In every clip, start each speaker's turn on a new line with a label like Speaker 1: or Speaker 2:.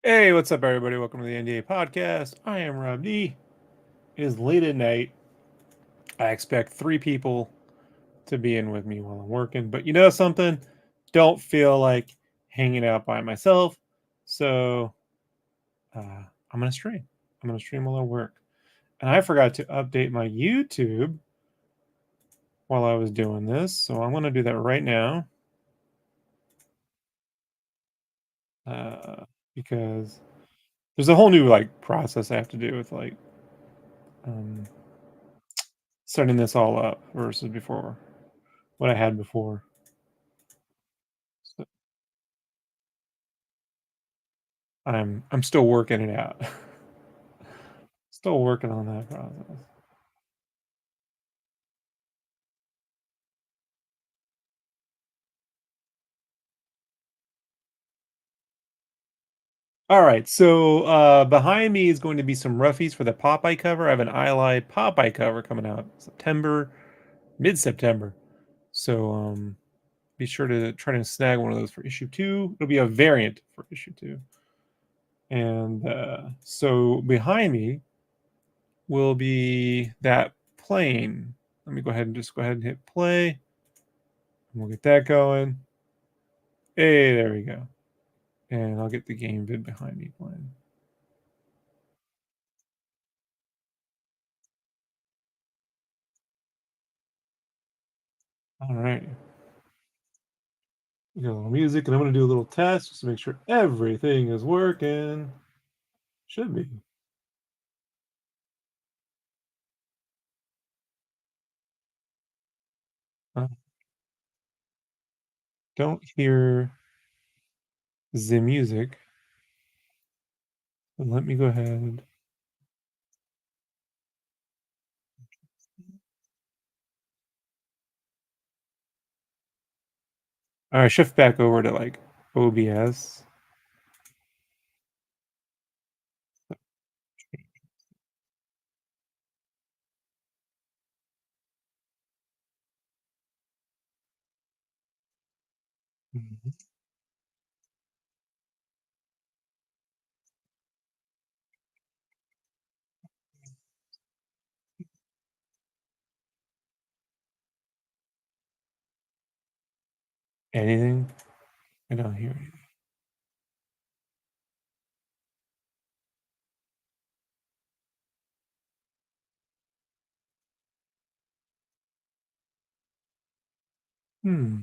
Speaker 1: Hey, what's up, everybody? Welcome to the NDA podcast. I am Rob D. It is late at night. I expect three people to be in with me while I'm working, but you know something? Don't feel like hanging out by myself, so I'm gonna stream. I'm gonna stream while I work, and I forgot to update my YouTube while I was doing this, so I'm gonna do that right now uh, because there's a whole new like process I have to do with like um, setting this all up versus before what I had before. So I'm still working it out. Still working on that process. All right, so behind me is going to be some roughies for the Popeye cover. I have an Eyelid Popeye cover coming out September, mid-September. So be sure to try to snag one of those for issue 2. It'll be a variant for issue 2. And so behind me will be that plane. Let me go ahead and hit play. And we'll get that going. Hey, there we go. And I'll get the game vid behind me playing. All right. We got a little music, and I'm going to do a little test just to make sure everything is working. Should be. Uh, don't hear the music. But let me go ahead. All right, shift back over to like OBS. Mhm. Anything? I don't hear anything. Hmm.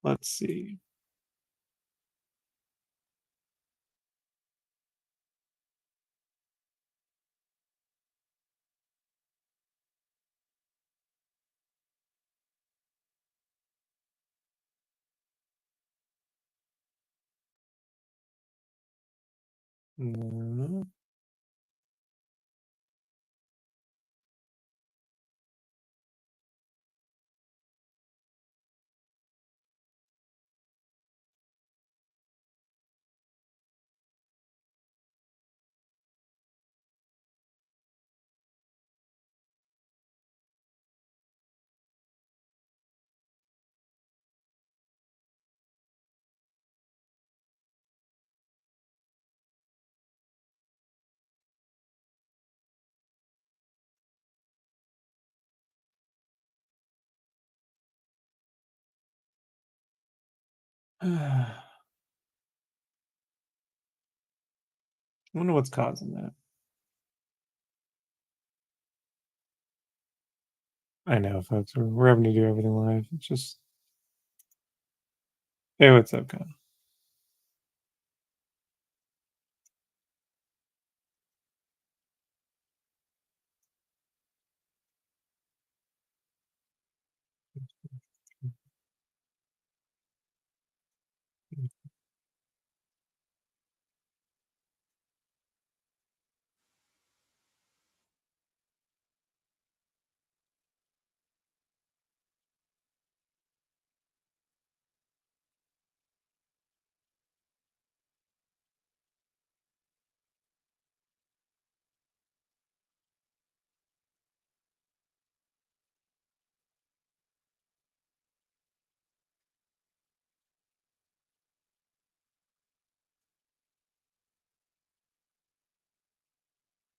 Speaker 1: Let's see. No. I wonder what's causing that. I know, folks. We're having to do everything live. It's just, hey, what's up, Kyle?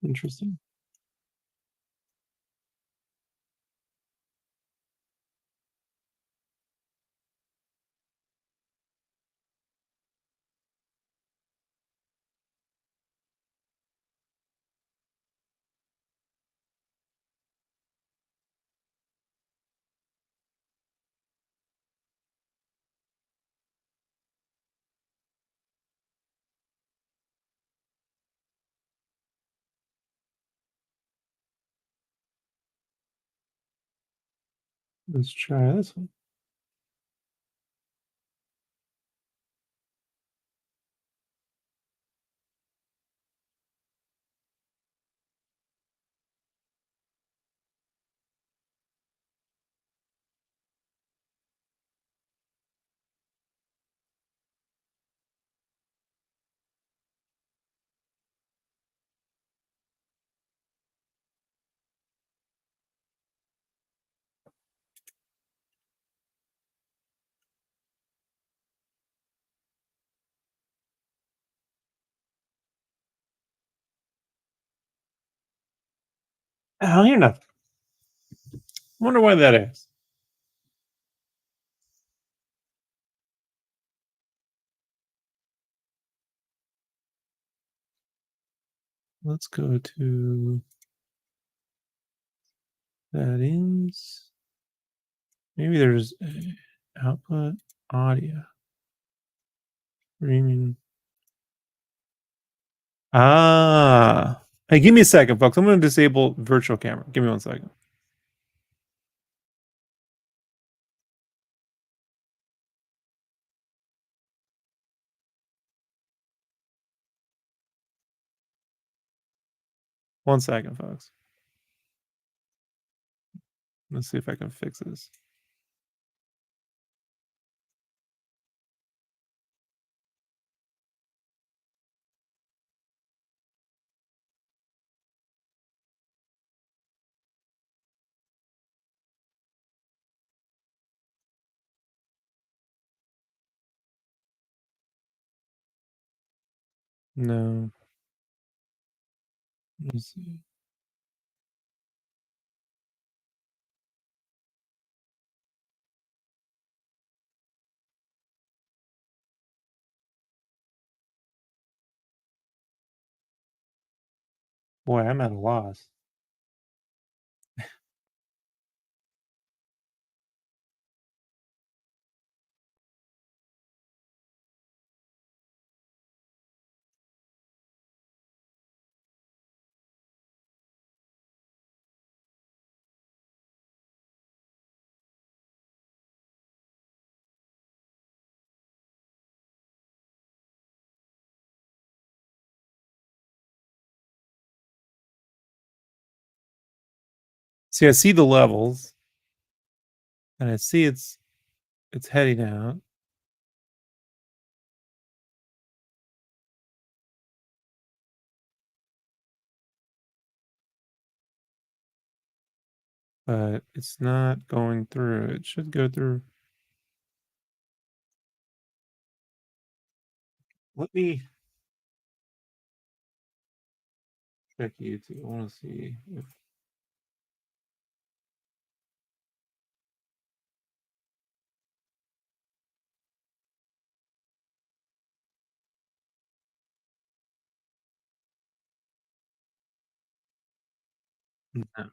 Speaker 1: Interesting. Let's try this one. I don't hear nothing. Wonder why that is. Let's go to settings. Maybe there's a output audio. Streaming. Ah. Hey, give me a second, folks. I'm going to disable virtual camera. Give me 1 second. One second, folks. Let's see if I can fix this. No. Let's see. Boy, I'm at a loss. See, I see the levels, and I see it's heading out. But it's not going through. It should go through. Let me check YouTube. I want to see if no.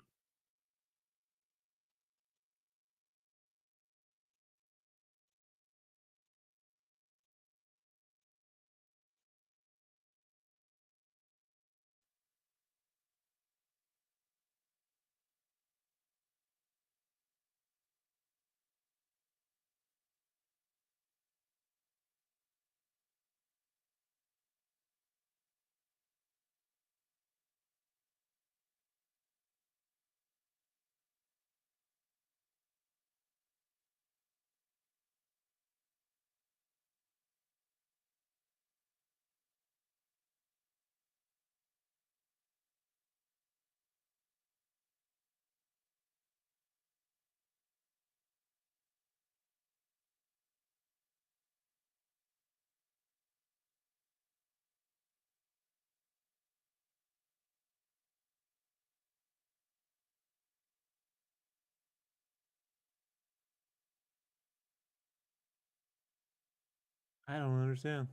Speaker 1: I don't understand.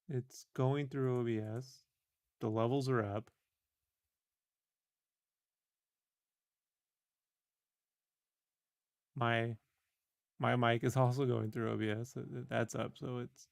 Speaker 1: It's going through OBS. The levels are up. My my mic is also going through OBS. That's up, so it's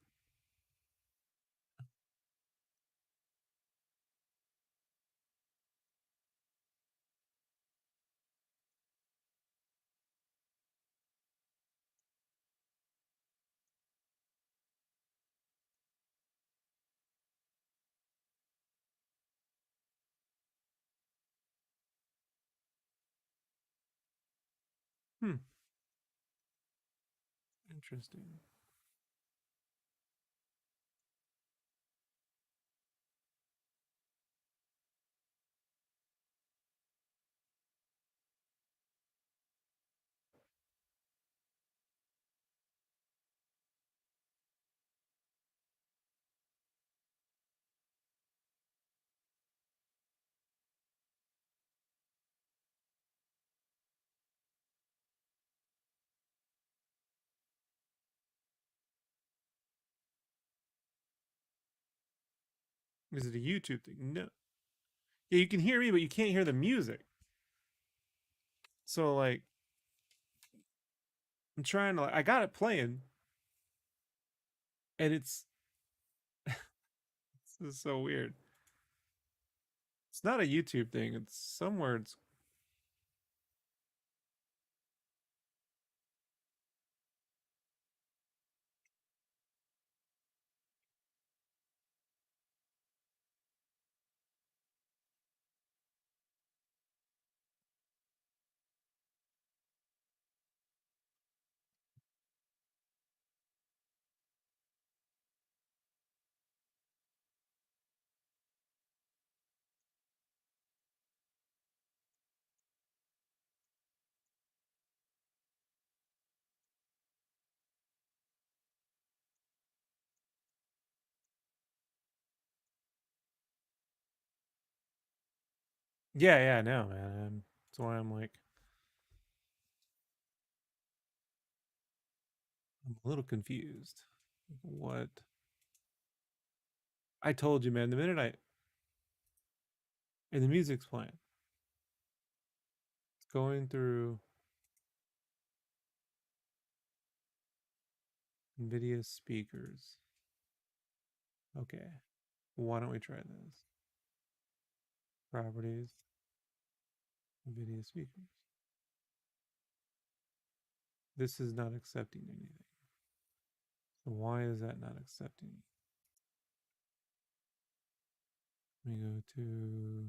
Speaker 1: hmm, interesting. Is it a YouTube thing? No. Yeah, you can hear me, but you can't hear the music. So like I'm trying to I got it playing and it's so weird. It's not a YouTube thing. It's somewhere it's yeah, yeah, no, man. That's why I'm like I'm a little confused. What? I told you, man, the minute I and the music's playing. It's going through NVIDIA speakers. Okay. Why don't we try this? Properties, NVIDIA speakers. This is not accepting anything. So why is that not accepting? Let me go to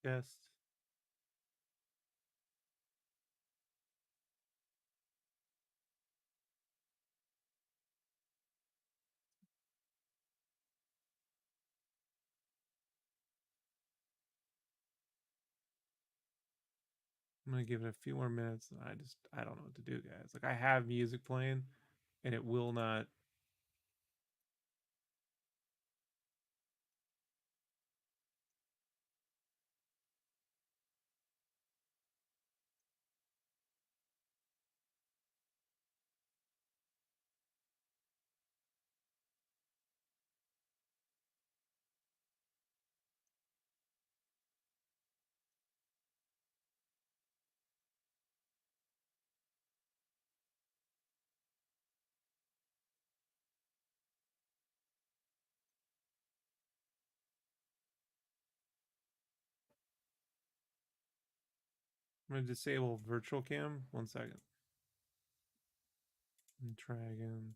Speaker 1: Yes. I'm gonna give it a few more minutes. I don't know what to do, guys. Like I have music playing, and it will not. I'm gonna disable virtual cam. 1 second. And try again.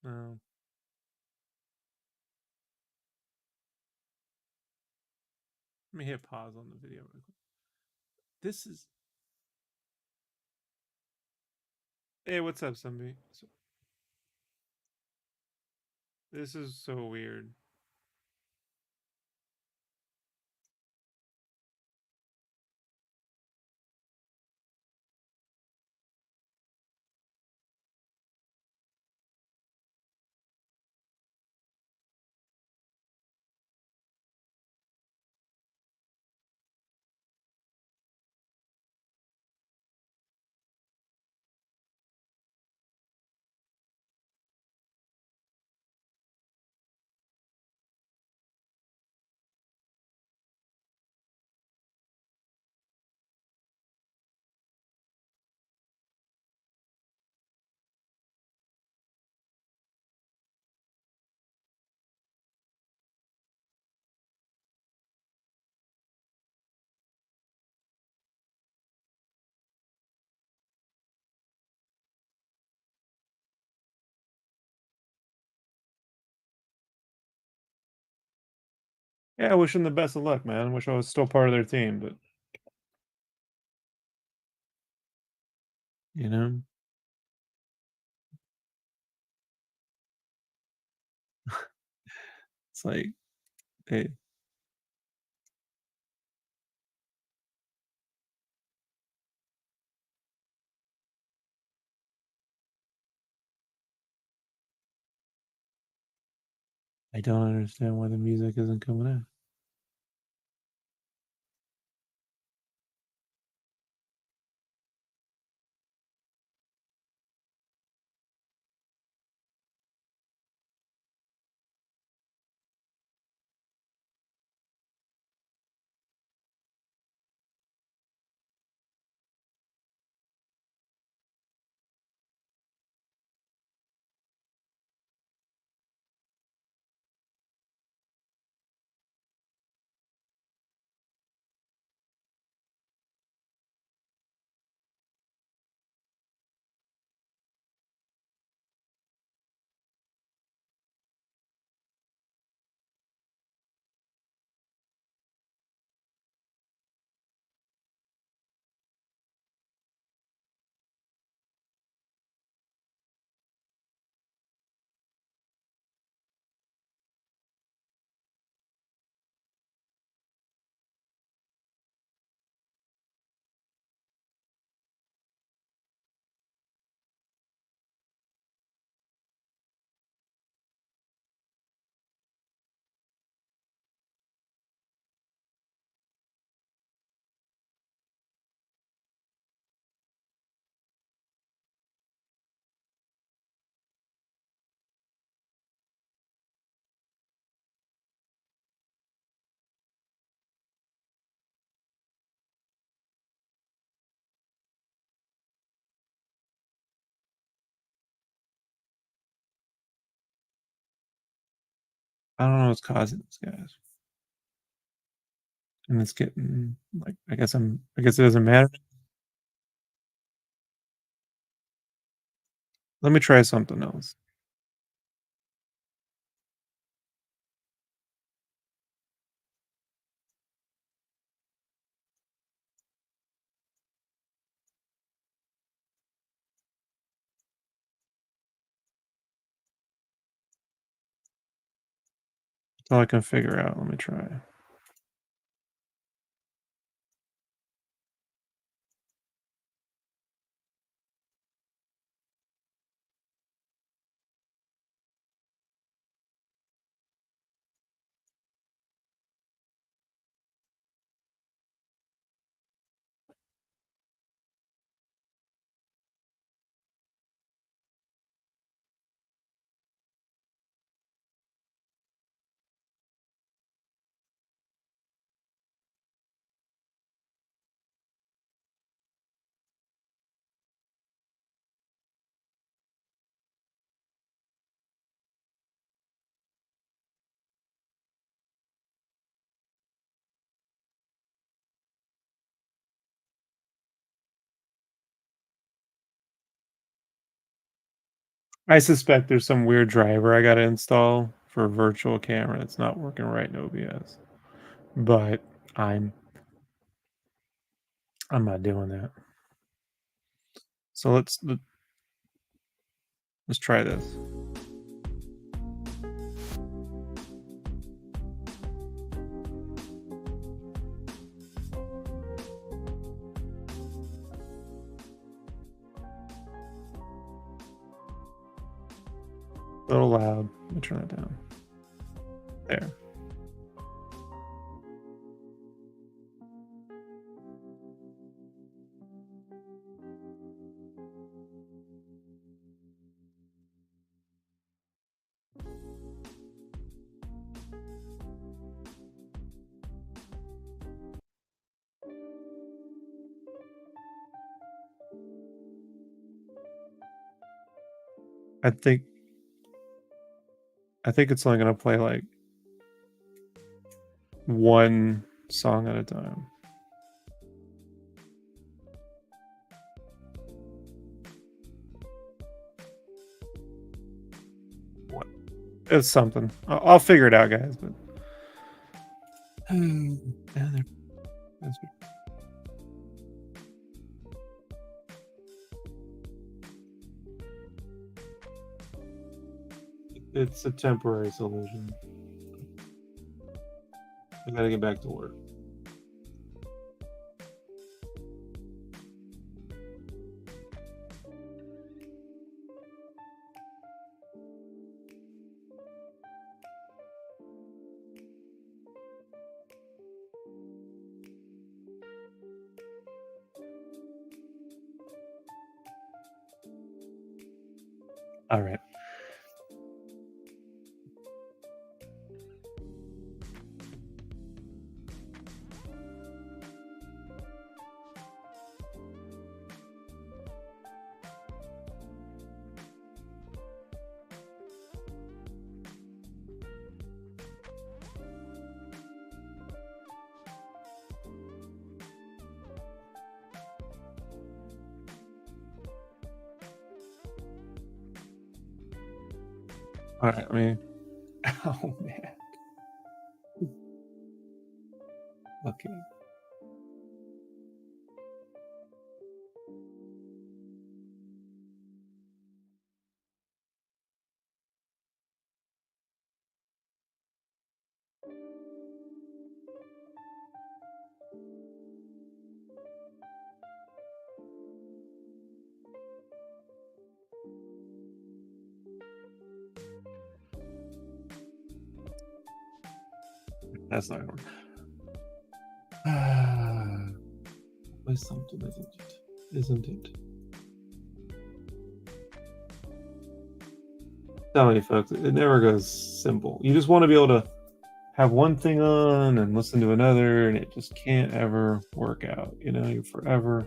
Speaker 1: No. Let me hit pause on the video real quick. This is. Hey, what's up, somebody? This is so weird. Yeah, I wish them the best of luck, man. Wish I was still part of their team, but you know, it's like, hey, I don't understand why the music isn't coming in. I don't know what's causing this, guys. And it's getting like I guess it doesn't matter. Let me try something else. That's all I can figure out. Let me try. I suspect there's some weird driver I gotta install for a virtual camera that's not working right in OBS. But I'm I'm not doing that. So let's try this. A little loud. Let me turn that down. There. I think I think it's only gonna play like one song at a time. What? It's something. I'll figure it out, guys. But it's a temporary solution. I gotta get back to work. All right. All right. I mean, oh man. Okay. That's not gonna work. Always something, isn't it? Isn't it? Telling you folks, it never goes simple. You just want to be able to have one thing on and listen to another, and it just can't ever work out. You know, you're forever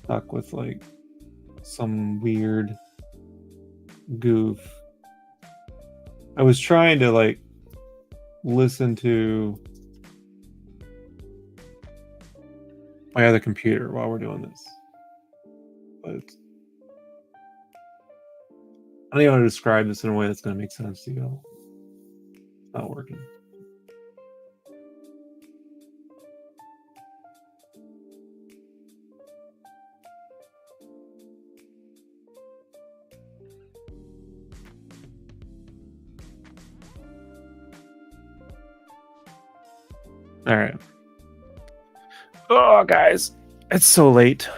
Speaker 1: stuck with like some weird goof. I was trying to like listen to my other computer while we're doing this, but I don't even want to describe this in a way that's going to make sense to you all. It's not working. All right. Oh, guys, it's so late.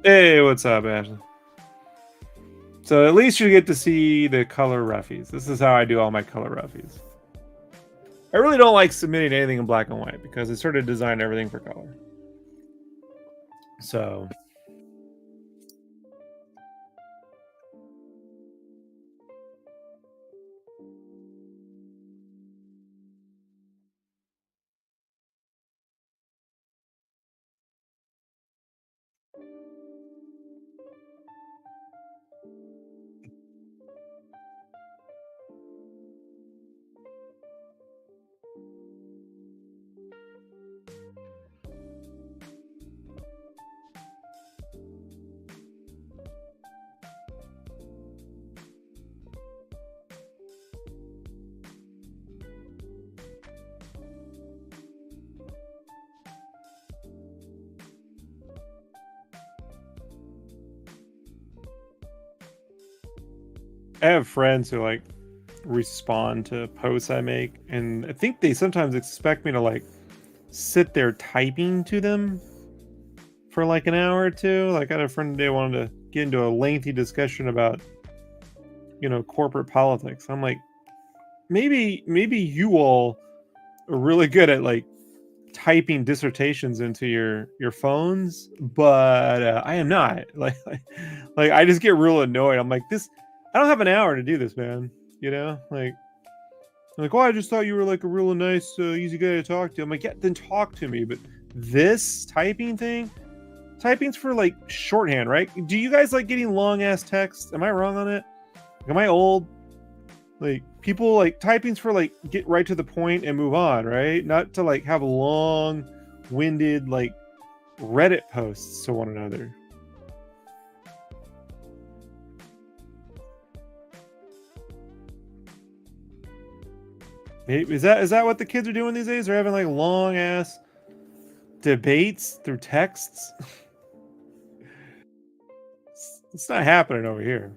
Speaker 1: Hey, what's up, Ashley? So at least you get to see the color roughies. This is how I do all my color roughies. I really don't like submitting anything in black and white because I sort of design everything for color. So I have friends who like respond to posts I make, and I think they sometimes expect me to like sit there typing to them for like an hour or two. Like I had a friend today wanted to get into a lengthy discussion about, corporate politics. I'm like, maybe you all are really good at like typing dissertations into your phones, but I am not. Like I just get real annoyed. I'm like, this. I don't have an hour to do this, man. Like, oh, I just thought you were like a real nice, easy guy to talk to. I'm like, yeah, then talk to me. But this typing's for like shorthand, right? Do you guys like getting long ass texts? Am I wrong on it? Am I old? Like people like typing's for like get right to the point and move on, right? Not to like have long winded like Reddit posts to one another. Is that what the kids are doing these days? They're having like long ass debates through texts. It's not happening over here.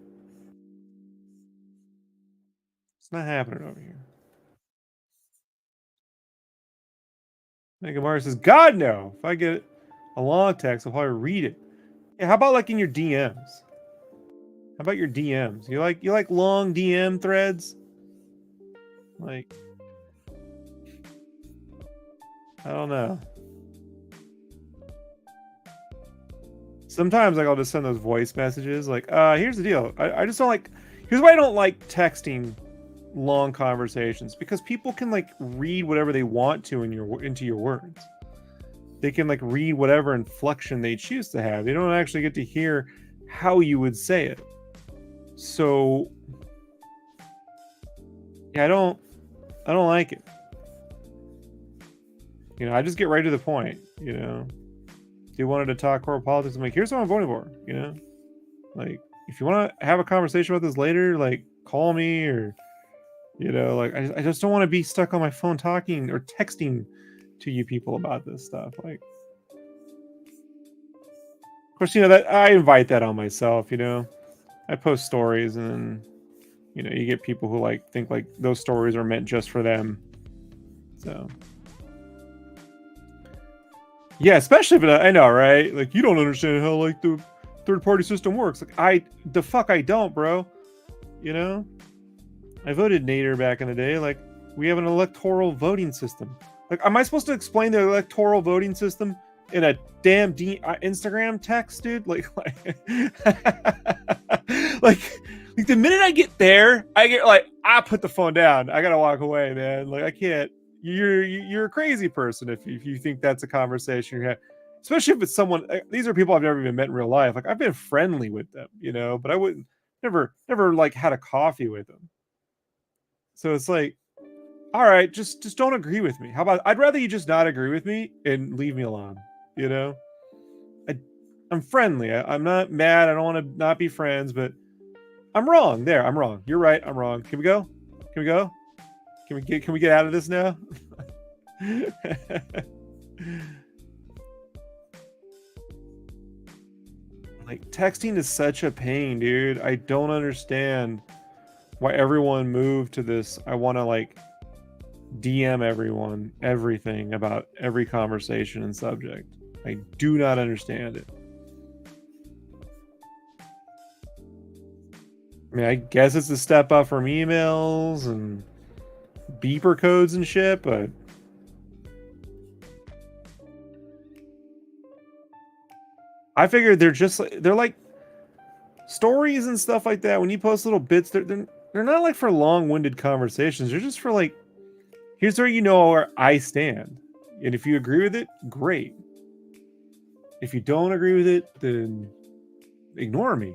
Speaker 1: It's not happening over here. Megamar says, God no. If I get a long text, I'll probably read it. Yeah, how about like in your DMs? How about your DMs? You like long DM threads? Like I don't know. Sometimes like I'll just send those voice messages like, here's the deal. I just don't like here's why I don't like texting long conversations, because people can like read whatever they want to into your words. They can like read whatever inflection they choose to have. They don't actually get to hear how you would say it. So yeah, I don't like it. I just get right to the point. If you wanted to talk core politics, I'm like, here's what I'm voting for. Like if you want to have a conversation about this later, like call me, or like I just don't want to be stuck on my phone talking or texting to you people about this stuff. Like, of course, that I invite that on myself. I post stories, and then you get people who like think like those stories are meant just for them. So yeah, especially if I know, right? Like you don't understand how like the third party system works. Like I don't, bro. You know, I voted Nader back in the day. Like we have an electoral voting system. Like, am I supposed to explain the electoral voting system in a damn Instagram text, dude? Like the minute I get there, I get like I put the phone down. I gotta walk away, man. Like I can't. You're a crazy person if you think that's a conversation you're having. especially if it's someone. These are people I've never even met in real life. Like I've been friendly with them, but I wouldn't never like had a coffee with them. So it's like, all right, just don't agree with me. How about I'd rather you just not agree with me and leave me alone. You know, I I'm friendly. I'm not mad. I don't want to not be friends, but I'm wrong. There, I'm wrong. You're right. I'm wrong. Can we go? Can we go? Can we get out of this now? Like texting is such a pain, dude. I don't understand why everyone moved to this. I want to like DM everyone everything about every conversation and subject. I do not understand it. I mean, I guess it's a step up from emails and beeper codes and shit, but I figured they're like stories and stuff like that. When you post little bits, they're not like for long-winded conversations. They're just for like, here's where you know where I stand. And if you agree with it, great. If you don't agree with it, then ignore me.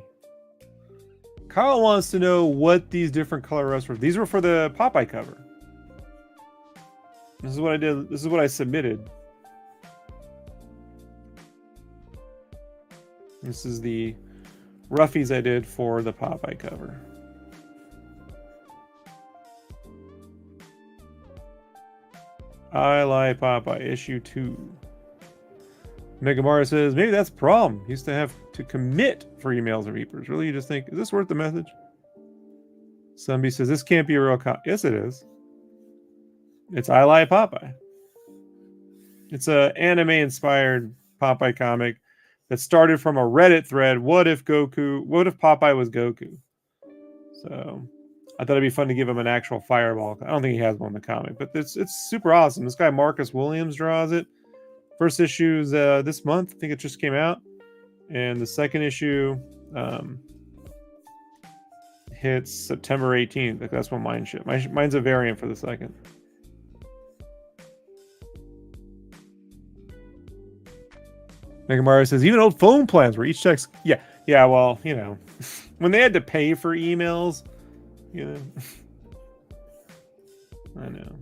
Speaker 1: Kyle wants to know what these different color rusts were. These were for the Popeye cover. This is what I did. This is what I submitted. This is the roughies I did for the Popeye cover. I Lie Popeye, issue 2. Megamara says, maybe that's the problem. He used to have to commit for emails or beepers. Really, you just think, is this worth the message? Somebody says, this can't be a real yes, it is. It's I Lie Popeye. It's a anime-inspired Popeye comic that started from a Reddit thread. What if Popeye was Goku? So I thought it'd be fun to give him an actual fireball. I don't think he has one in the comic, but it's super awesome. This guy Marcus Williams draws it. First issue is this month. I think it just came out. And the second issue hits September 18th. Like that's when mine shipped. Mine's a variant for the second. Mega Mario says, even old phone plans where each text... Yeah, well, when they had to pay for emails, I know.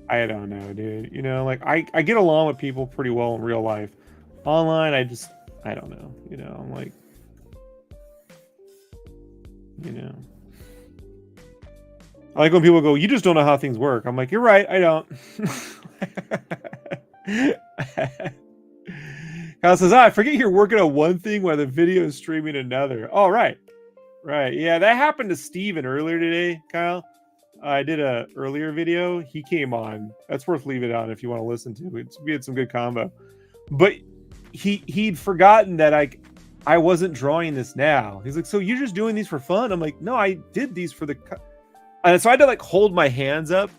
Speaker 1: I don't know, dude. Like I get along with people pretty well in real life. Online, I don't know. I'm like, I like when people go, you just don't know how things work. I'm like, you're right, I don't. Kyle says, I forget you're working on one thing while the video is streaming another. Oh, right. Yeah, that happened to Steven earlier today, Kyle. I did a earlier video. He came on. That's worth leaving it on if you want to listen to. We had some good combo. But he'd forgotten that I wasn't drawing this now. He's like, so you're just doing these for fun? I'm like, no, I did these for the... And so I had to like hold my hands up.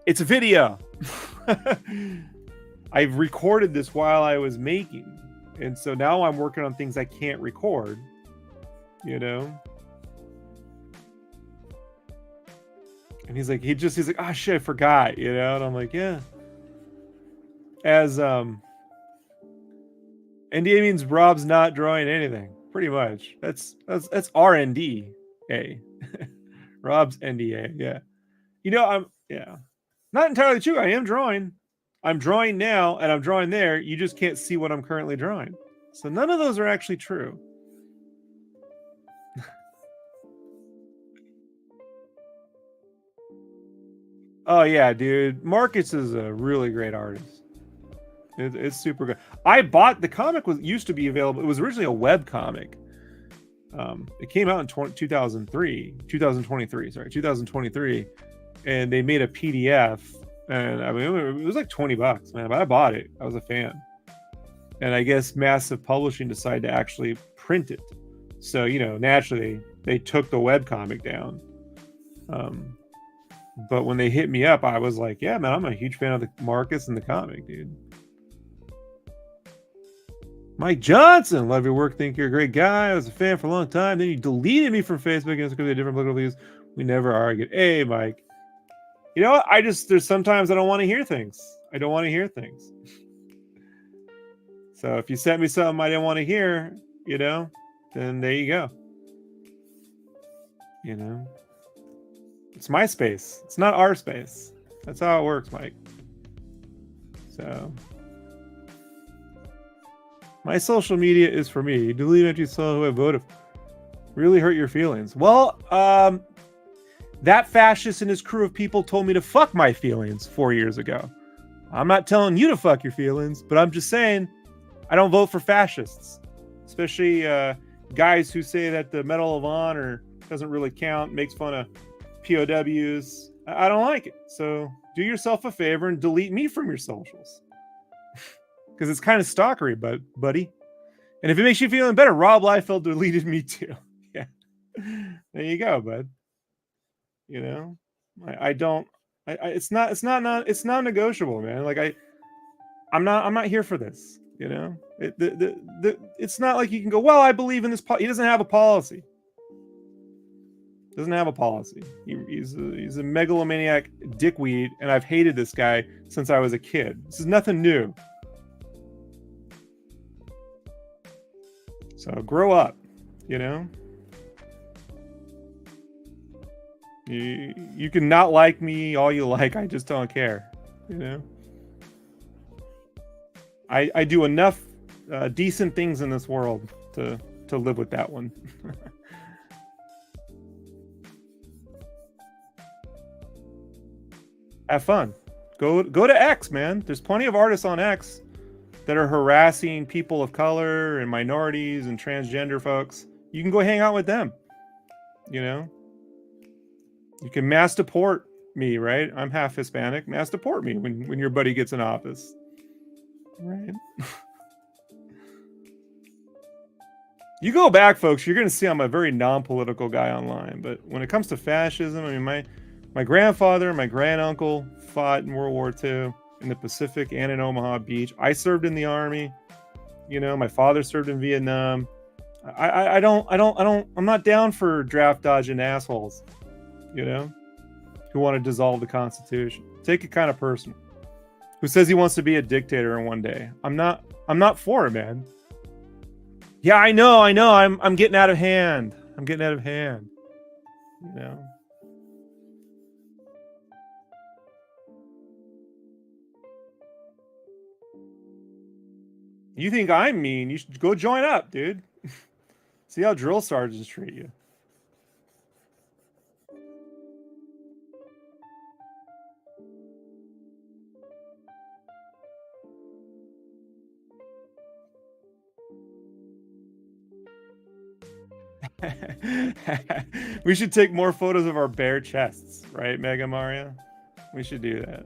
Speaker 1: It's a video. I've recorded this while I was making. And so now I'm working on things I can't record. And he's like, oh shit, I forgot, and I'm like, yeah. As NDA means Rob's not drawing anything, pretty much. That's our NDA. Rob's NDA, yeah. I'm not entirely true. I am drawing. I'm drawing now and I'm drawing there. You just can't see what I'm currently drawing. So none of those are actually true. Oh yeah, dude. Marcus is a really great artist. It's super good. I bought the comic used to be available. It was originally a web comic. It came out in 2023, and they made a PDF. And I mean, it was like $20, man. But I bought it. I was a fan. And I guess Massive Publishing decided to actually print it. So naturally they took the web comic down. But when they hit me up, I was like, yeah, man, I'm a huge fan of the Marcus and the comic, dude. Mike Johnson, love your work. Think you're a great guy. I was a fan for a long time. Then you deleted me from Facebook and it's because of different political views. We never argued. Hey, Mike. You know what? There's sometimes I don't want to hear things. I don't want to hear things. So if you sent me something I didn't want to hear, then there you go. It's my space. It's not our space. That's how it works, Mike. So my social media is for me. Delete empty soul who I voted for. Really hurt your feelings. Well, that fascist and his crew of people told me to fuck my feelings 4 years ago. I'm not telling you to fuck your feelings, but I'm just saying I don't vote for fascists, especially guys who say that the Medal of Honor doesn't really count, makes fun of POWs. I don't like it. So do yourself a favor and delete me from your socials. Because it's kind of stalkery, buddy. And if it makes you feeling better, Rob Liefeld deleted me too. Yeah. There you go, bud. It's not negotiable, man. Like I'm not here for this. It's not like you can go, well, I believe in this. He doesn't have a policy. He's a megalomaniac dickweed, and I've hated this guy since I was a kid. This is nothing new. So grow up, You can not like me all you like. I just don't care, I do enough decent things in this world to live with that one. Have fun. Go to X, man. There's plenty of artists on X that are harassing people of color and minorities and transgender folks. You can go hang out with them. You can mass deport me, right? I'm half Hispanic. Mass deport me when your buddy gets in office. Right? You go back, folks, you're going to see I'm a very non-political guy online. But when it comes to fascism, I mean, my grandfather and my granduncle fought in World War II in the Pacific and in Omaha Beach. I served in the Army. My father served in Vietnam. I'm not down for draft dodging assholes, who want to dissolve the Constitution. Take it kind of personal. Who says he wants to be a dictator in one day? I'm not for it, man. Yeah, I know. I'm getting out of hand. You think I'm mean? You should go join up, dude. See how drill sergeants treat you. We should take more photos of our bare chests, right, Mega Mario? We should do that.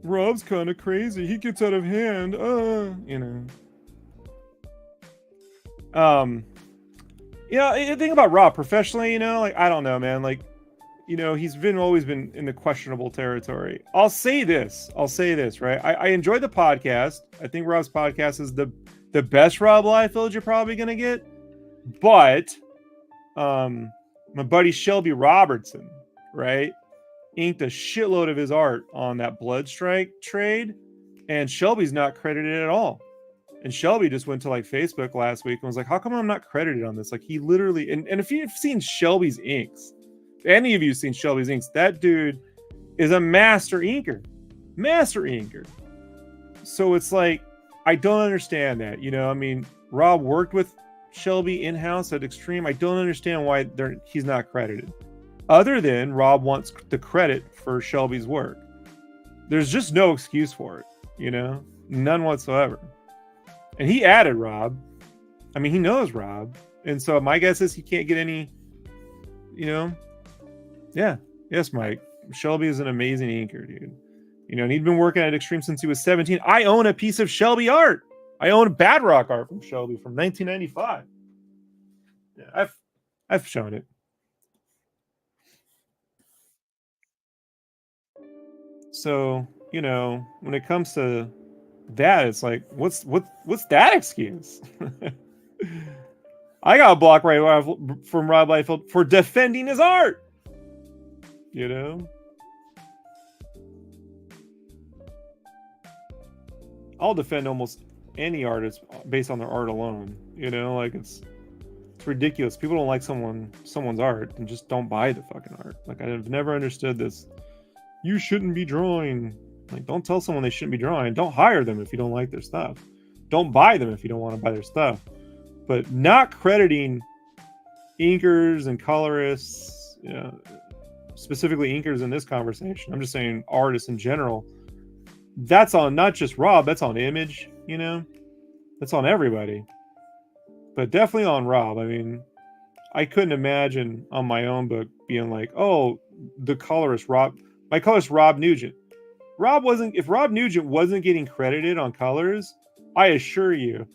Speaker 1: Rob's kind of crazy. He gets out of hand. The thing about Rob professionally, I don't know, man. He's always been in the questionable territory. I'll say this, right? I enjoy the podcast. I think Rob's podcast is the best Rob Liefeld you're probably gonna get. But my buddy Shelby Robertson, right, inked a shitload of his art on that Bloodstrike trade, and Shelby's not credited at all. And Shelby just went to Facebook last week and was like, how come I'm not credited on this? He literally, and if you've seen Shelby's inks, any of you seen Shelby's inks, that dude is a master inker. So it's I don't understand that. Rob worked with Shelby in-house at Extreme. I don't understand why he's not credited. Other than Rob wants the credit for Shelby's work. There's just no excuse for it, none whatsoever. And he added Rob. He knows Rob. And so my guess is he can't get any, Yeah. Yes, Mike. Shelby is an amazing inker, dude. And he'd been working at Extreme since he was 17. I own a piece of Shelby art. I own Bad Rock art from Shelby from 1995. Yeah, I've shown it. So, when it comes to that, it's what's that excuse? I got a block right from Rob Liefeld for defending his art. You know? I'll defend almost any artist based on their art alone. You know, like it's ridiculous. People don't like someone's art and just don't buy the fucking art. Like I've never understood this. You shouldn't be drawing. Like, don't tell someone they shouldn't be drawing. Don't hire them if you don't like their stuff. Don't buy them if you don't want to buy their stuff. But not crediting inkers and colorists, you know, specifically inkers in this conversation. I'm just saying artists in general. That's on not just Rob. That's on Image. You know, that's on everybody. But definitely on Rob. I mean, I couldn't imagine on my own book being like, oh, the colorist Rob. My colorist Rob Nugent. If Rob Nugent wasn't getting credited on colors, I assure you,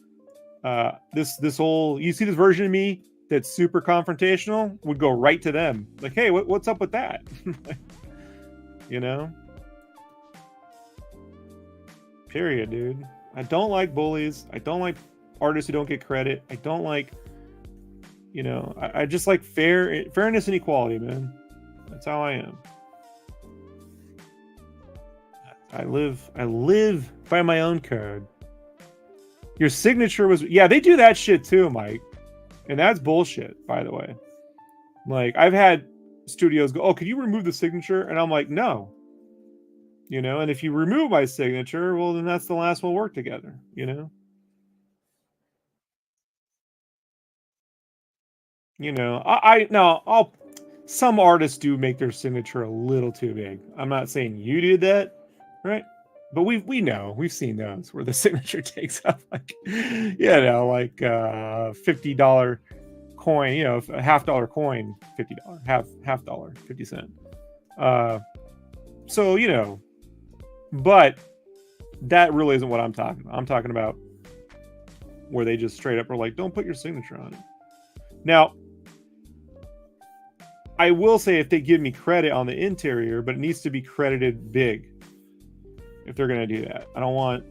Speaker 1: this whole, you see this version of me that's super confrontational would go right to them. Like, hey, what's up with that? You know? Period, dude. I don't like bullies. I don't like artists who don't get credit. I don't like, you know, I just like fairness and equality, man. That's how I am. I live by my own code. Your signature was, yeah, they do that shit too, Mike. And that's bullshit, by the way. Like, I've had studios go, oh, could you remove the signature? And I'm like, no. You know, and if you remove my signature, well, then that's the last we'll work together, you know? You know, some artists do make their signature a little too big. I'm not saying you did that, right? But we know, we've seen those where the signature takes up like, you know, like $50 coin, you know, a $half coin, $50, half dollar, 50 cent. So, you know, but that really isn't what I'm talking about. I'm talking about where they just straight up are like, don't put your signature on it. Now, I will say if they give me credit on the interior, but it needs to be credited big if they're going to do that. I don't want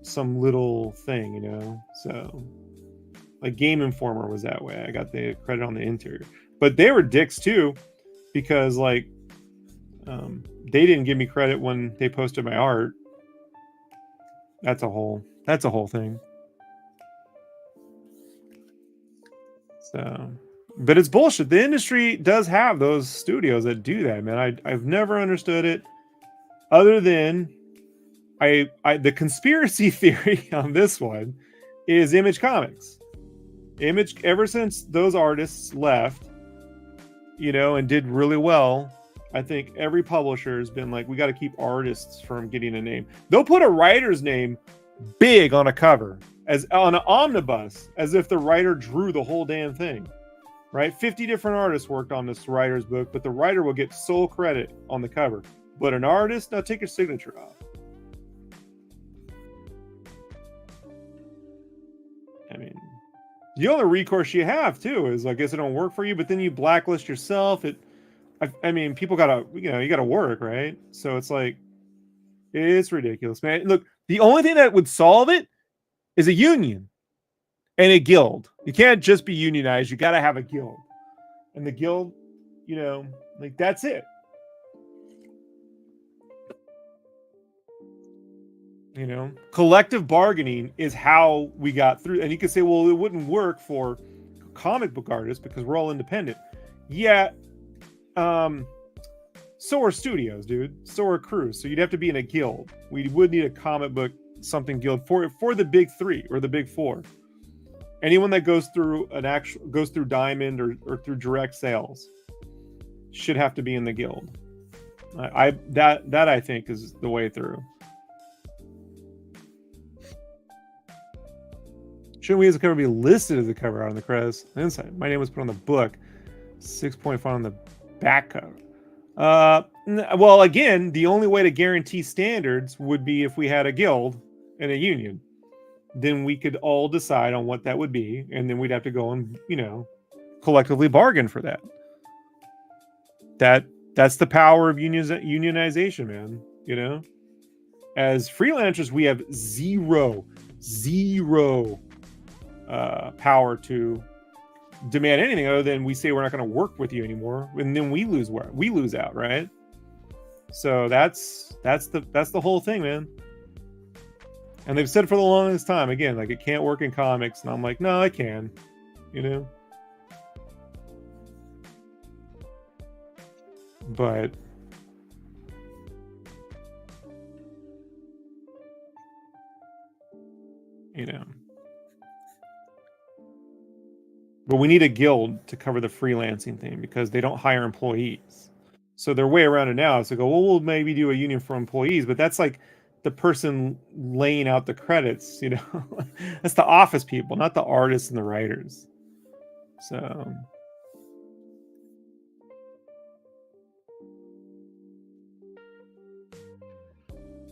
Speaker 1: some little thing, you know? So, like Game Informer was that way. I got the credit on the interior. But they were dicks too, because like, they didn't give me credit when they posted my art. That's a whole thing. So, but it's bullshit. The industry does have those studios that do that, man. I've never understood it, other than the conspiracy theory on this one is Image Comics. Image, ever since those artists left, you know, and did really well, I think every publisher has been like, we got to keep artists from getting a name. They'll put a writer's name big on a cover, as on an omnibus, as if the writer drew the whole damn thing, right? 50 different artists worked on this writer's book, but the writer will get sole credit on the cover. But an artist, now take your signature off. I mean, the only recourse you have too is, I guess it don't work for you, but then you blacklist yourself. I mean, people gotta, you know, you gotta work, right? So it's like, it's ridiculous, man. Look, the only thing that would solve it is a union and a guild. You can't just be unionized. You gotta have a guild, and the guild, you know, like that's it. You know, collective bargaining is how we got through. And you could say, well, it wouldn't work for comic book artists because we're all independent. Yeah. So are studios, dude. So are crews. So you'd have to be in a guild. We would need a comic book something guild for the big three or the big four. Anyone that goes through Diamond or through direct sales should have to be in the guild. That I think is the way through. Shouldn't we as a cover be listed as a cover art on the credits inside? My name was put on the book. 6.5 on the back cover. Well, again, the only way to guarantee standards would be if we had a guild and a union. Then we could all decide on what that would be, and then we'd have to go and, you know, collectively bargain for that. That's the power of unionization, man. You know, as freelancers, we have zero power to demand anything other than we say we're not going to work with you anymore, and then we lose out, right? So that's the whole thing, man. And they've said for the longest time, again, like, it can't work in comics, and I'm like, no, it can, you know. But you know, but we need a guild to cover the freelancing thing because they don't hire employees. So their way around it now is to go, well, we'll maybe do a union for employees, but that's like the person laying out the credits, you know. That's the office people, not the artists and the writers. So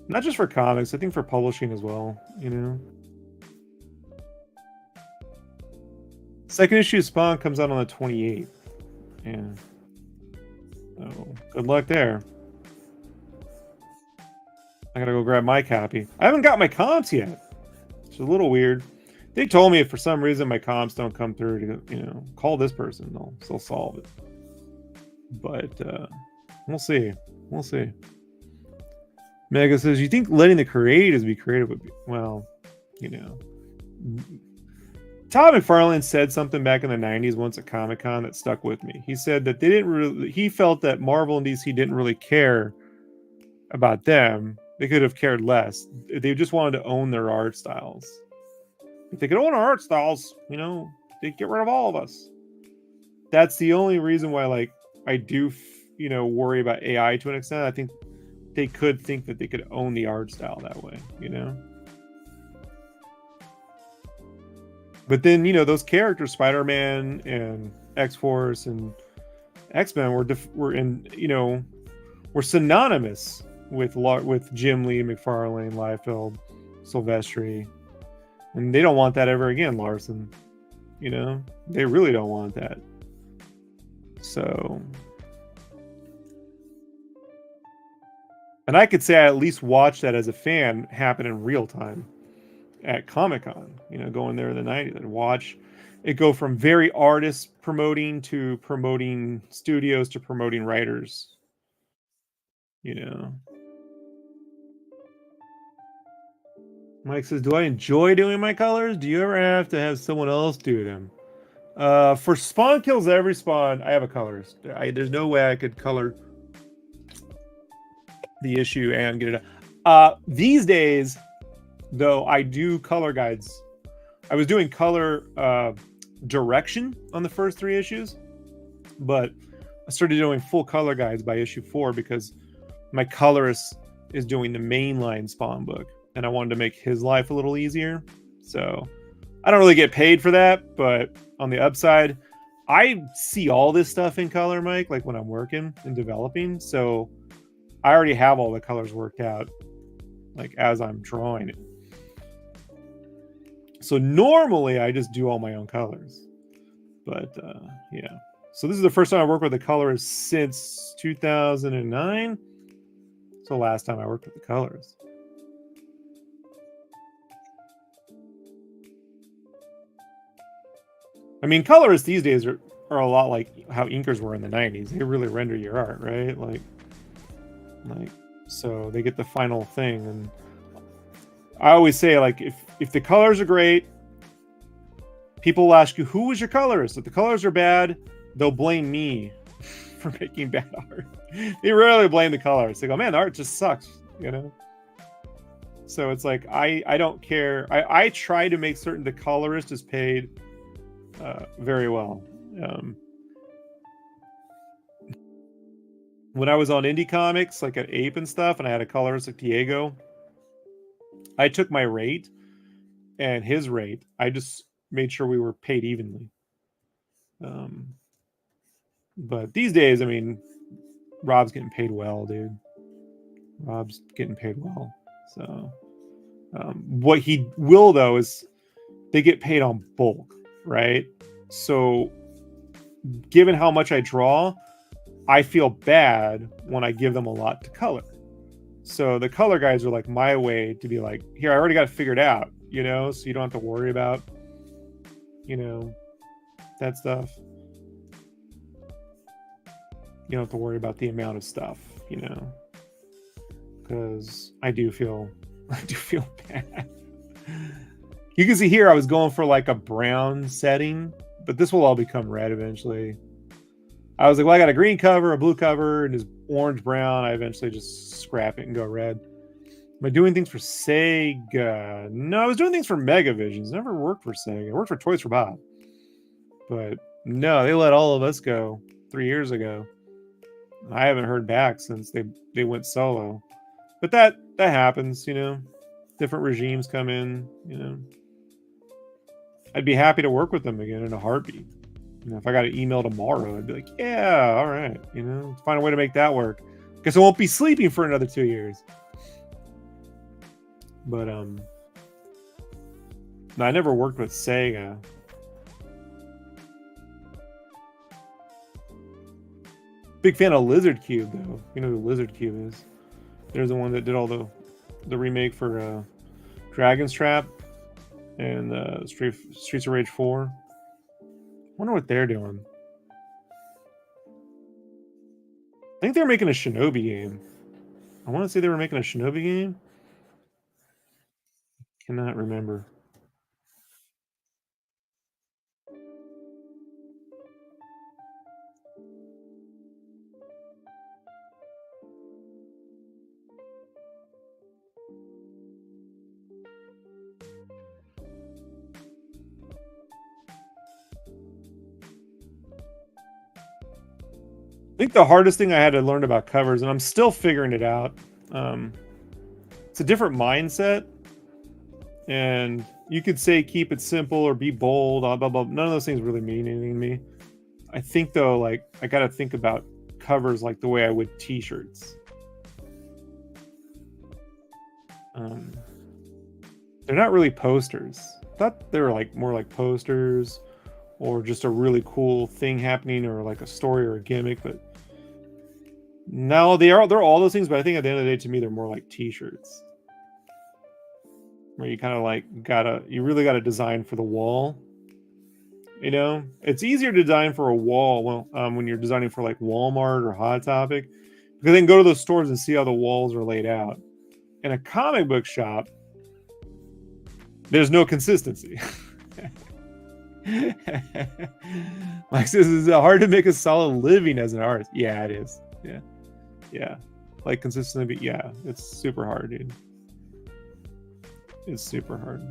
Speaker 1: not just for comics, I think for publishing as well, you know. Second issue of Spawn comes out on the 28th. Yeah. So good luck there. I gotta go grab my copy. I haven't got my comps yet. It's a little weird. They told me if for some reason my comps don't come through, to, you know, call this person. They'll solve it. But we'll see. We'll see. Mega says, you think letting the creators be creative would be, well, you know. Todd McFarlane said something back in the 90s once at Comic-Con that stuck with me. He said that he felt that Marvel and DC didn't really care about them. They could have cared less. They just wanted to own their art styles. If they could own our art styles, you know, they'd get rid of all of us. That's the only reason why, like, I do, you know, worry about AI to an extent. I think they could think that they could own the art style that way, you know? But then, you know, those characters, Spider-Man and X-Force and X-Men were in, you know, were synonymous with Jim Lee, McFarlane, Liefeld, Silvestri. And they don't want that ever again, Larson. You know? They really don't want that. So... And I could say I at least watched that as a fan happen in real time at Comic-Con, you know, going there in the 90s and watch it go from very artists promoting to promoting studios to promoting writers, you know. Mike says, do I enjoy doing my colors? Do you ever have to have someone else do them? For Spawn Kills Every Spawn, I have a colorist. There's no way I could color the issue and get it up. These days, though, I do color guides. I was doing color direction on the first 3 issues, but I started doing full color guides by issue 4 because my colorist is doing the mainline Spawn book, and I wanted to make his life a little easier. So I don't really get paid for that, but on the upside, I see all this stuff in color, Mike, like when I'm working and developing. So I already have all the colors worked out, like as I'm drawing it. So normally I just do all my own colors, but yeah. So this is the first time I worked with a colorist since 2009. So last time I worked with the colors. I mean, colorists these days are a lot like how inkers were in the 90s. They really render your art, right? Like so they get the final thing. And I always say, like, if the colors are great, people will ask you, who was your colorist? If the colors are bad, they'll blame me for making bad art. They rarely blame the colorist. They go, man, the art just sucks, you know? So it's like, I don't care. I try to make certain the colorist is paid very well. When I was on indie comics, like at Ape and stuff, and I had a colorist like Diego, I took my rate and his rate. I just made sure we were paid evenly. But these days, I mean, Rob's getting paid well, dude. Rob's getting paid well. So what he will, though, is they get paid on bulk, right? So given how much I draw, I feel bad when I give them a lot to color. So the color guys are like my way to be like, here, I already got it figured out, you know, so you don't have to worry about, you know, that stuff, you don't have to worry about the amount of stuff, you know, because I do feel bad. You can see here I was going for like a brown setting, but this will all become red eventually. I was like, well, I got a green cover, a blue cover, and this orange brown. I eventually just scrap it and go red. Am I doing things for Sega? No, I was doing things for Megavisions. Never worked for Sega. I worked for Toys for Bob. But no, they let all of us go 3 years ago. I haven't heard back since they went solo. But that happens, you know. Different regimes come in, you know. I'd be happy to work with them again in a heartbeat. You know, if I got an email tomorrow, I'd be like, yeah, all right, you know, find a way to make that work. Guess I won't be sleeping for another 2 years. But no, I never worked with Sega. Big fan of Lizard Cube though. You know who Lizard Cube is? They're the one that did all the remake for Dragon's Trap and Streets of Rage 4. I wonder what they're doing. I think they're making a Shinobi game. I want to say they were making a Shinobi game. Cannot remember. I think the hardest thing I had to learn about covers, and I'm still figuring it out, it's a different mindset. And you could say keep it simple or be bold, blah, blah, blah. None of those things really mean anything to me. I think, though, like, I got to think about covers like the way I would T-shirts. They're not really posters. I thought they were like more like posters or just a really cool thing happening or like a story or a gimmick, but no, they're all those things, but I think at the end of the day, to me, they're more like T-shirts. Where you kind of like you really gotta design for the wall. You know, it's easier to design for a wall when you're designing for like Walmart or Hot Topic, because they can go to those stores and see how the walls are laid out. In a comic book shop, there's no consistency. Like, this is hard to make a solid living as an artist. Yeah, it is. Yeah. Like consistently, yeah, it's super hard, dude. It's super hard.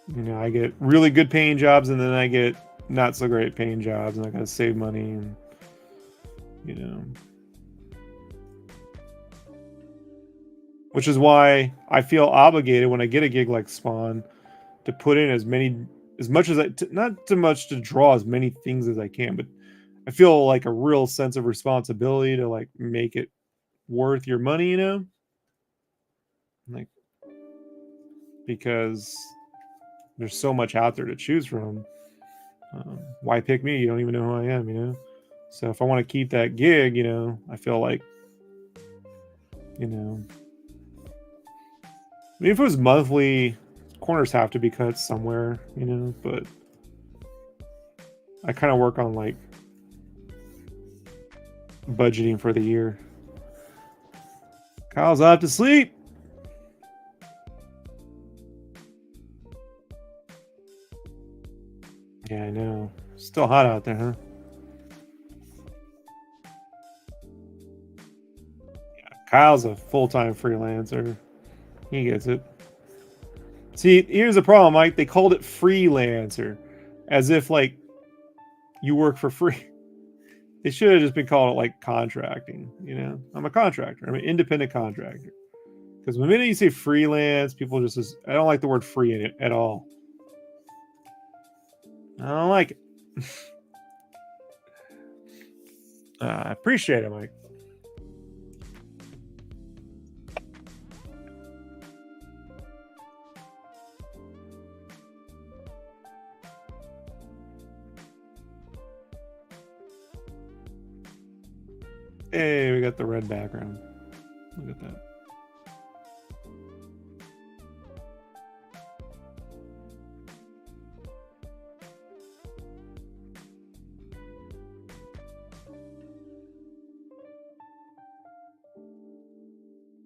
Speaker 1: You know, I get really good paying jobs and then I get not so great paying jobs and I gotta save money and, you know. Which is why I feel obligated when I get a gig like Spawn to put in as much as not too much to draw as many things as I can, but I feel like a real sense of responsibility to like make it worth your money, you know? Like, because there's so much out there to choose from. Why pick me? You don't even know who I am, you know? So if I want to keep that gig, you know, I feel like, you know, I mean, if it was monthly, corners have to be cut somewhere, you know, but I kind of work on like budgeting for the year. Kyle's off to sleep. Yeah, I know. Still hot out there, huh? Yeah, Kyle's a full-time freelancer. He gets it. See, here's the problem, Mike. They called it freelancer, as if like you work for free. They should have just been called it like contracting. You know, I'm a contractor. I'm an independent contractor. Because the minute you say freelance, people just I don't like the word free in it at all. I don't like it. I appreciate it, Mike. Hey, we got the red background. Look at that.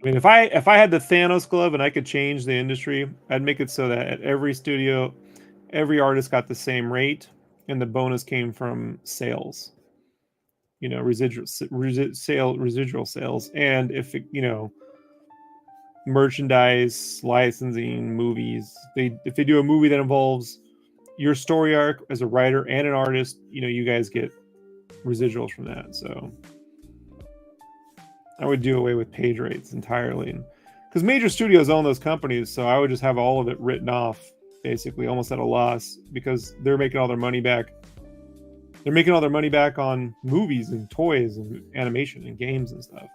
Speaker 1: I mean, if I had the Thanos glove and I could change the industry, I'd make it so that at every studio, every artist got the same rate, and the bonus came from sales. You know, residual sales, and if it, you know, merchandise, licensing, movies. If they do a movie that involves your story arc as a writer and an artist, you know, you guys get residuals from that. So I would do away with page rates entirely, because major studios own those companies. So I would just have all of it written off, basically, almost at a loss, because they're making all their money back. They're making all their money back on movies and toys and animation and games and stuff.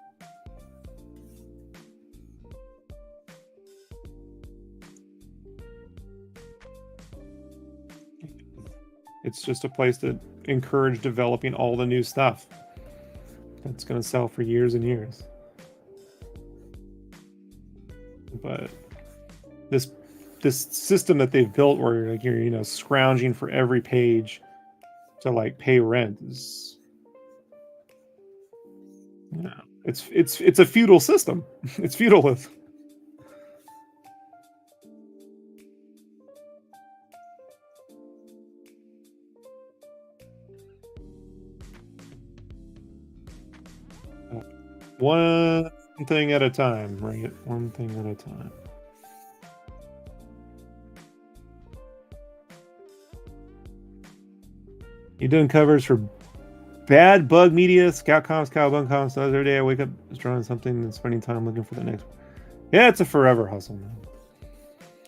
Speaker 1: It's just a place to encourage developing all the new stuff that's going to sell for years and years. But this system that they've built, where like you're, you know, scrounging for every page to like pay rent, is, you know, it's a feudal system. It's feudalism. One thing at a time, right? One thing at a time. You doing covers for Bad Bug Media, Scout Comics, Cowabunga Comics? The other day I wake up just drawing something and spending time looking for the next one. Yeah, it's a forever hustle, man.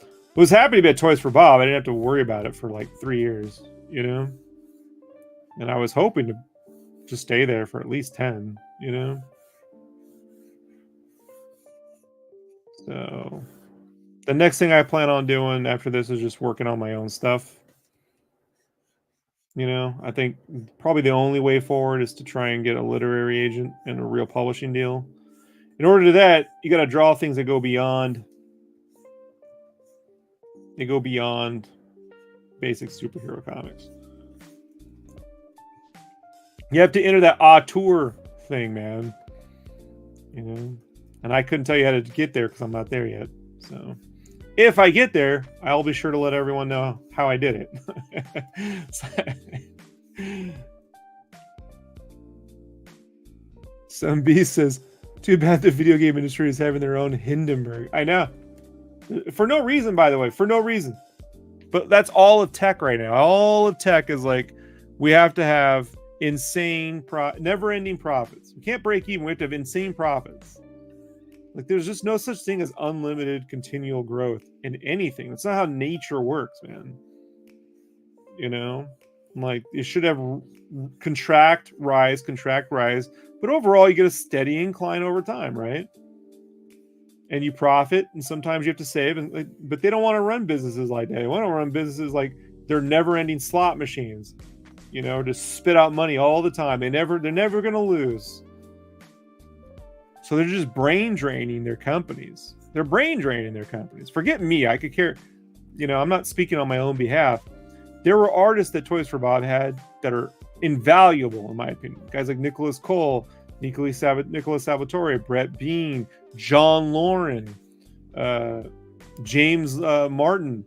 Speaker 1: I was happy to be at Toys for Bob. I didn't have to worry about it for like 3 years, you know? And I was hoping to just stay there for at least 10, you know? So the next thing I plan on doing after this is just working on my own stuff. You know, I think probably the only way forward is to try and get a literary agent and a real publishing deal. In order to do that, you got to draw things that go beyond. They go beyond basic superhero comics. You have to enter that auteur thing, man. You know, and I couldn't tell you how to get there because I'm not there yet. So if I get there, I'll be sure to let everyone know how I did it. Some beast says, too bad the video game industry is having their own Hindenburg. I know. For no reason, by the way. For no reason. But that's all of tech right now. All of tech is like, we have to have insane, never-ending profits. We can't break even. We have to have insane profits. Like, there's just no such thing as unlimited continual growth in anything. That's not how nature works, man. You know? Like, you should have contract, rise. But overall, you get a steady incline over time, right? And you profit, and sometimes you have to save. But they don't want to run businesses like that. They want to run businesses like they're never-ending slot machines. You know, just spit out money all the time. They're never going to lose. So they're just brain draining their companies. Forget me. I could care. You know, I'm not speaking on my own behalf. There were artists that Toys for Bob had that are invaluable, in my opinion. Guys like Nicholas Cole, Nicholas Salvatore, Brett Bean, John Lauren, James Martin.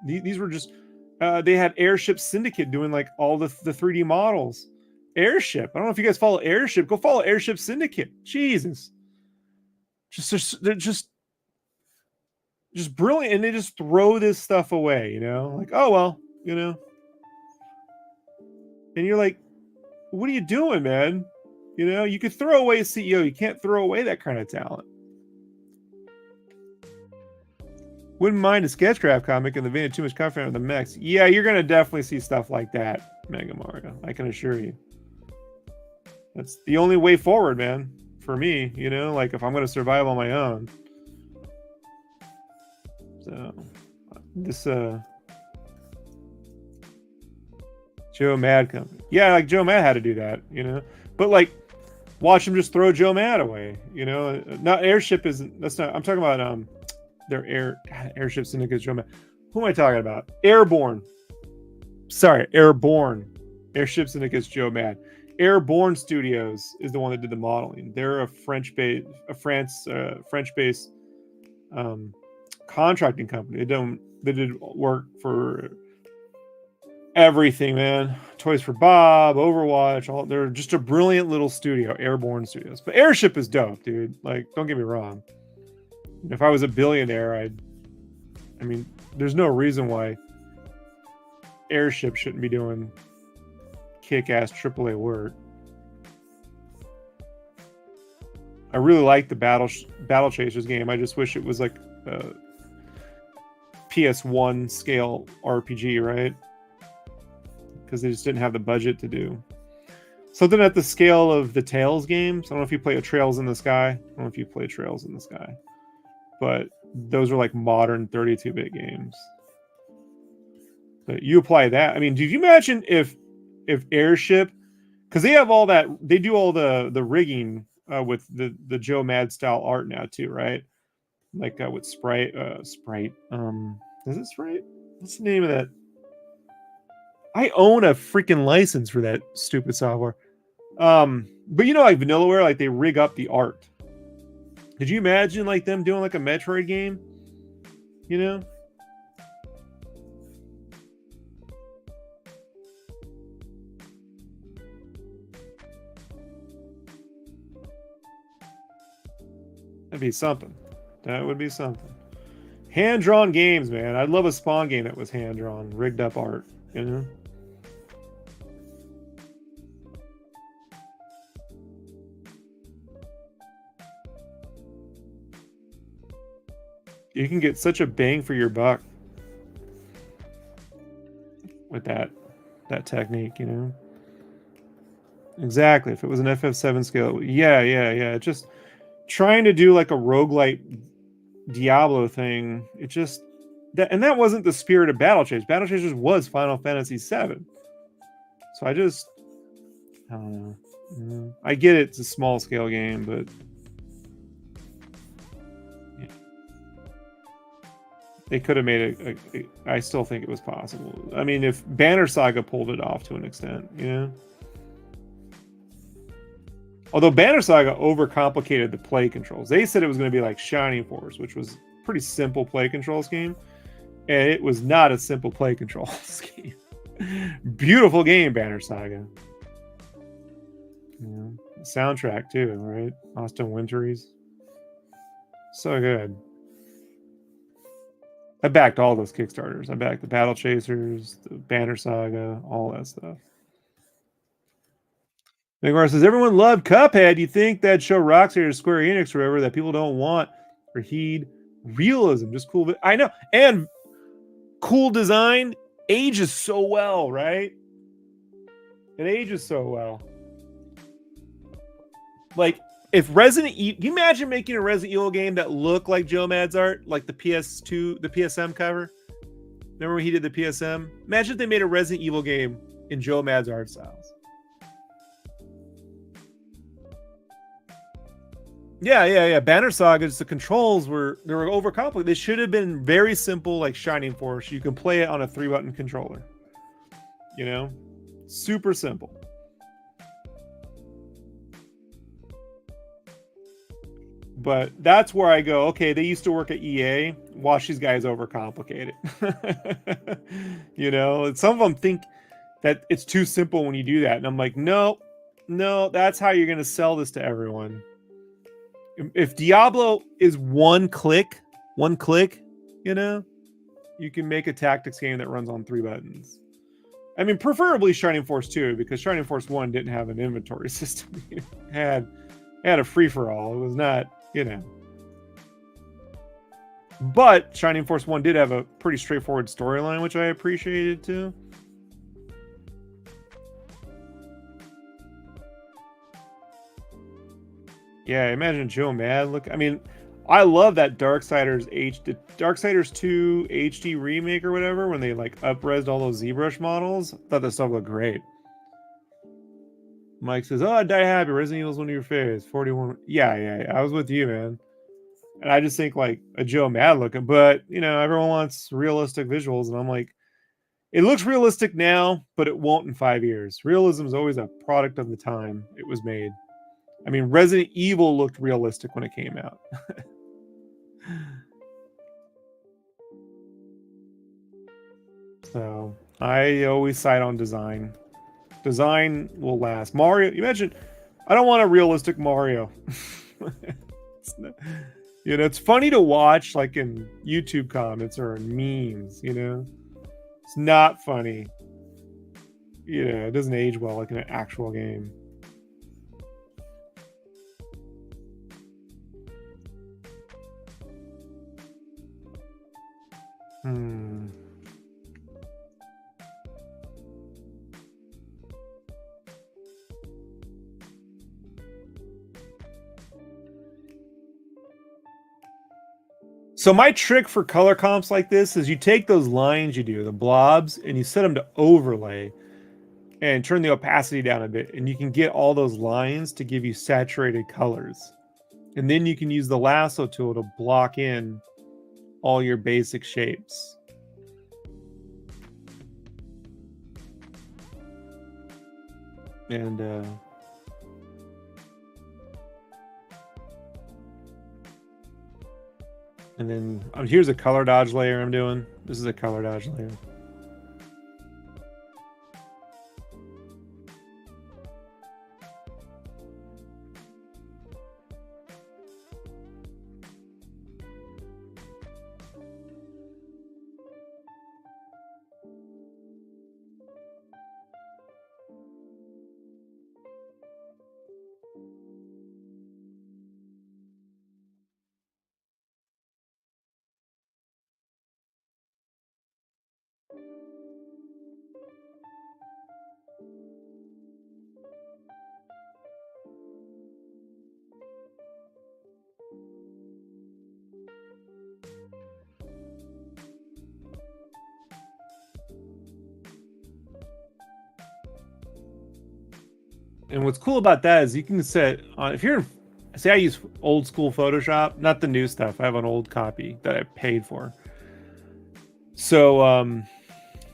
Speaker 1: These were just... they had Airship Syndicate doing like all the 3D models. Airship. I don't know if you guys follow Airship. Go follow Airship Syndicate. Jesus. They're just brilliant, and they just throw this stuff away, you know? Like, oh well, you know. And you're like, what are you doing, man? You know, you could throw away a CEO. You can't throw away that kind of talent. Wouldn't mind a Sketchcraft comic in the vein of too much confidence with the mechs. Yeah, you're going to definitely see stuff like that, Mega Mario. I can assure you. That's the only way forward, man. For me, you know, like if I'm going to survive on my own. So, this, Joe Mad company. Yeah, like Joe Mad had to do that, you know. But like, watch him just throw Joe Mad away, you know. Not Airship isn't, that's not, I'm talking about, their Airship Syndicate Joe Mad. Who am I talking about? Airborne. Sorry, Airborne. Airship Syndicate's Joe Mad. Airborne Studios is the one that did the modeling. They're a French-based contracting company. They did work for everything, man. Toys for Bob, Overwatch, they're just a brilliant little studio, Airborne Studios. But Airship is dope, dude. Like, don't get me wrong. If I was a billionaire, I mean, there's no reason why Airship shouldn't be doing kick-ass AAA work. I really like the Battle Chasers game. I just wish it was like a PS1 scale RPG, right? Because they just didn't have the budget to do something at the scale of the Tales games. I don't know if you play a Trails in the Sky. I don't know if you play Trails in the Sky, but those are like modern 32-bit games. But you apply that. I mean, did you imagine if Airship, because they have all that, they do all the rigging with the Joe Mad style art now too, right? Like with Sprite. Is it Sprite? What's the name of that? I own a freaking license for that stupid software. But you know, like Vanillaware, like they rig up the art. Could you imagine like them doing like a Metroid game? You know? That'd be something. That would be something. Hand-drawn games, man. I'd love a Spawn game that was hand-drawn, rigged up art, you know? You can get such a bang for your buck with that technique, you know? Exactly. If it was an FF7 scale, yeah. Just trying to do like a roguelite Diablo thing, it just that wasn't the spirit of Battle Chasers. Battle Chasers was Final Fantasy VII. So I don't know. I get it's a small scale game, but yeah. They could have made it. I still think it was possible. I mean, if Banner Saga pulled it off to an extent, you know. Although Banner Saga overcomplicated the play controls. They said it was going to be like Shining Force, which was a pretty simple play control scheme. And it was not a simple play control scheme. Beautiful game, Banner Saga. Yeah. Soundtrack too, right? Austin Wintory's. So good. I backed all those Kickstarters. I backed the Battle Chasers, the Banner Saga, all that stuff. Megmar says, everyone loved Cuphead. You think that show Rocksteady or Square Enix or whatever that people don't want or heed realism, just cool. I know. And cool design ages so well, right? It ages so well. Like, if Resident Evil, can you imagine making a Resident Evil game that looked like Joe Mad's art, like the PS2, the PSM cover? Remember when he did the PSM? Imagine if they made a Resident Evil game in Joe Mad's art styles. Yeah. Banner Saga, the controls were overcomplicated. They should have been very simple, like Shining Force. You can play it on a 3-button controller. You know? Super simple. But that's where I go, okay, they used to work at EA. Watch these guys overcomplicate it. You know? Some of them think that it's too simple when you do that. And I'm like, no, that's how you're going to sell this to everyone. If Diablo is one click, you know, you can make a tactics game that runs on 3 buttons. I mean, preferably Shining Force 2, because Shining Force 1 didn't have an inventory system. It had a free-for-all. It was not, you know. But Shining Force 1 did have a pretty straightforward storyline, which I appreciated too. Yeah, imagine Joe Mad. Look, I mean, I love that Darksiders 2 HD remake or whatever, when they like up-resed all those ZBrush models. Thought that stuff looked great. Mike says, "Oh, Die Happy. Resident Evil is one of your favorites." 41. Yeah. I was with you, man. And I just think like a Joe Mad looking, but you know, everyone wants realistic visuals, and I'm like, It looks realistic now, but it won't in 5 years. Realism is always a product of the time it was made. I mean, Resident Evil looked realistic when it came out. So I always side on design. Design will last. Mario, imagine, I don't want a realistic Mario. It's funny to watch like in YouTube comments or in memes, It's not funny. It doesn't age well like in an actual game. So my trick for color comps like this is you take those lines you do, the blobs, and you set them to overlay and turn the opacity down a bit, and you can get all those lines to give you saturated colors. And then you can use the lasso tool to block in all your basic shapes. And then here's a color dodge layer I'm doing. This is a color dodge layer. And what's cool about that is you can set if you're say I use old school Photoshop, not the new stuff. I have an old copy that I paid for. So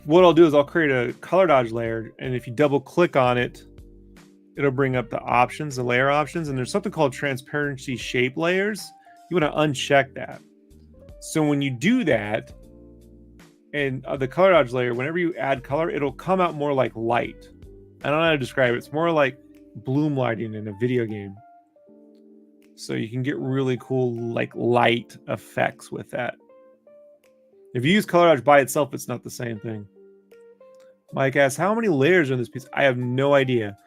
Speaker 1: what I'll do is I'll create a color dodge layer, and if you double click on it, it'll bring up the options, the layer options, and there's something called transparency shape layers. You want to uncheck that. So when you do that, and the color dodge layer, whenever you add color, it'll come out more like light. I don't know how to describe it. It's more like bloom lighting in a video game. So you can get really cool like light effects with that. If you use color dodge by itself, it's not the same thing. Mike asks, how many layers are in this piece? I have no idea.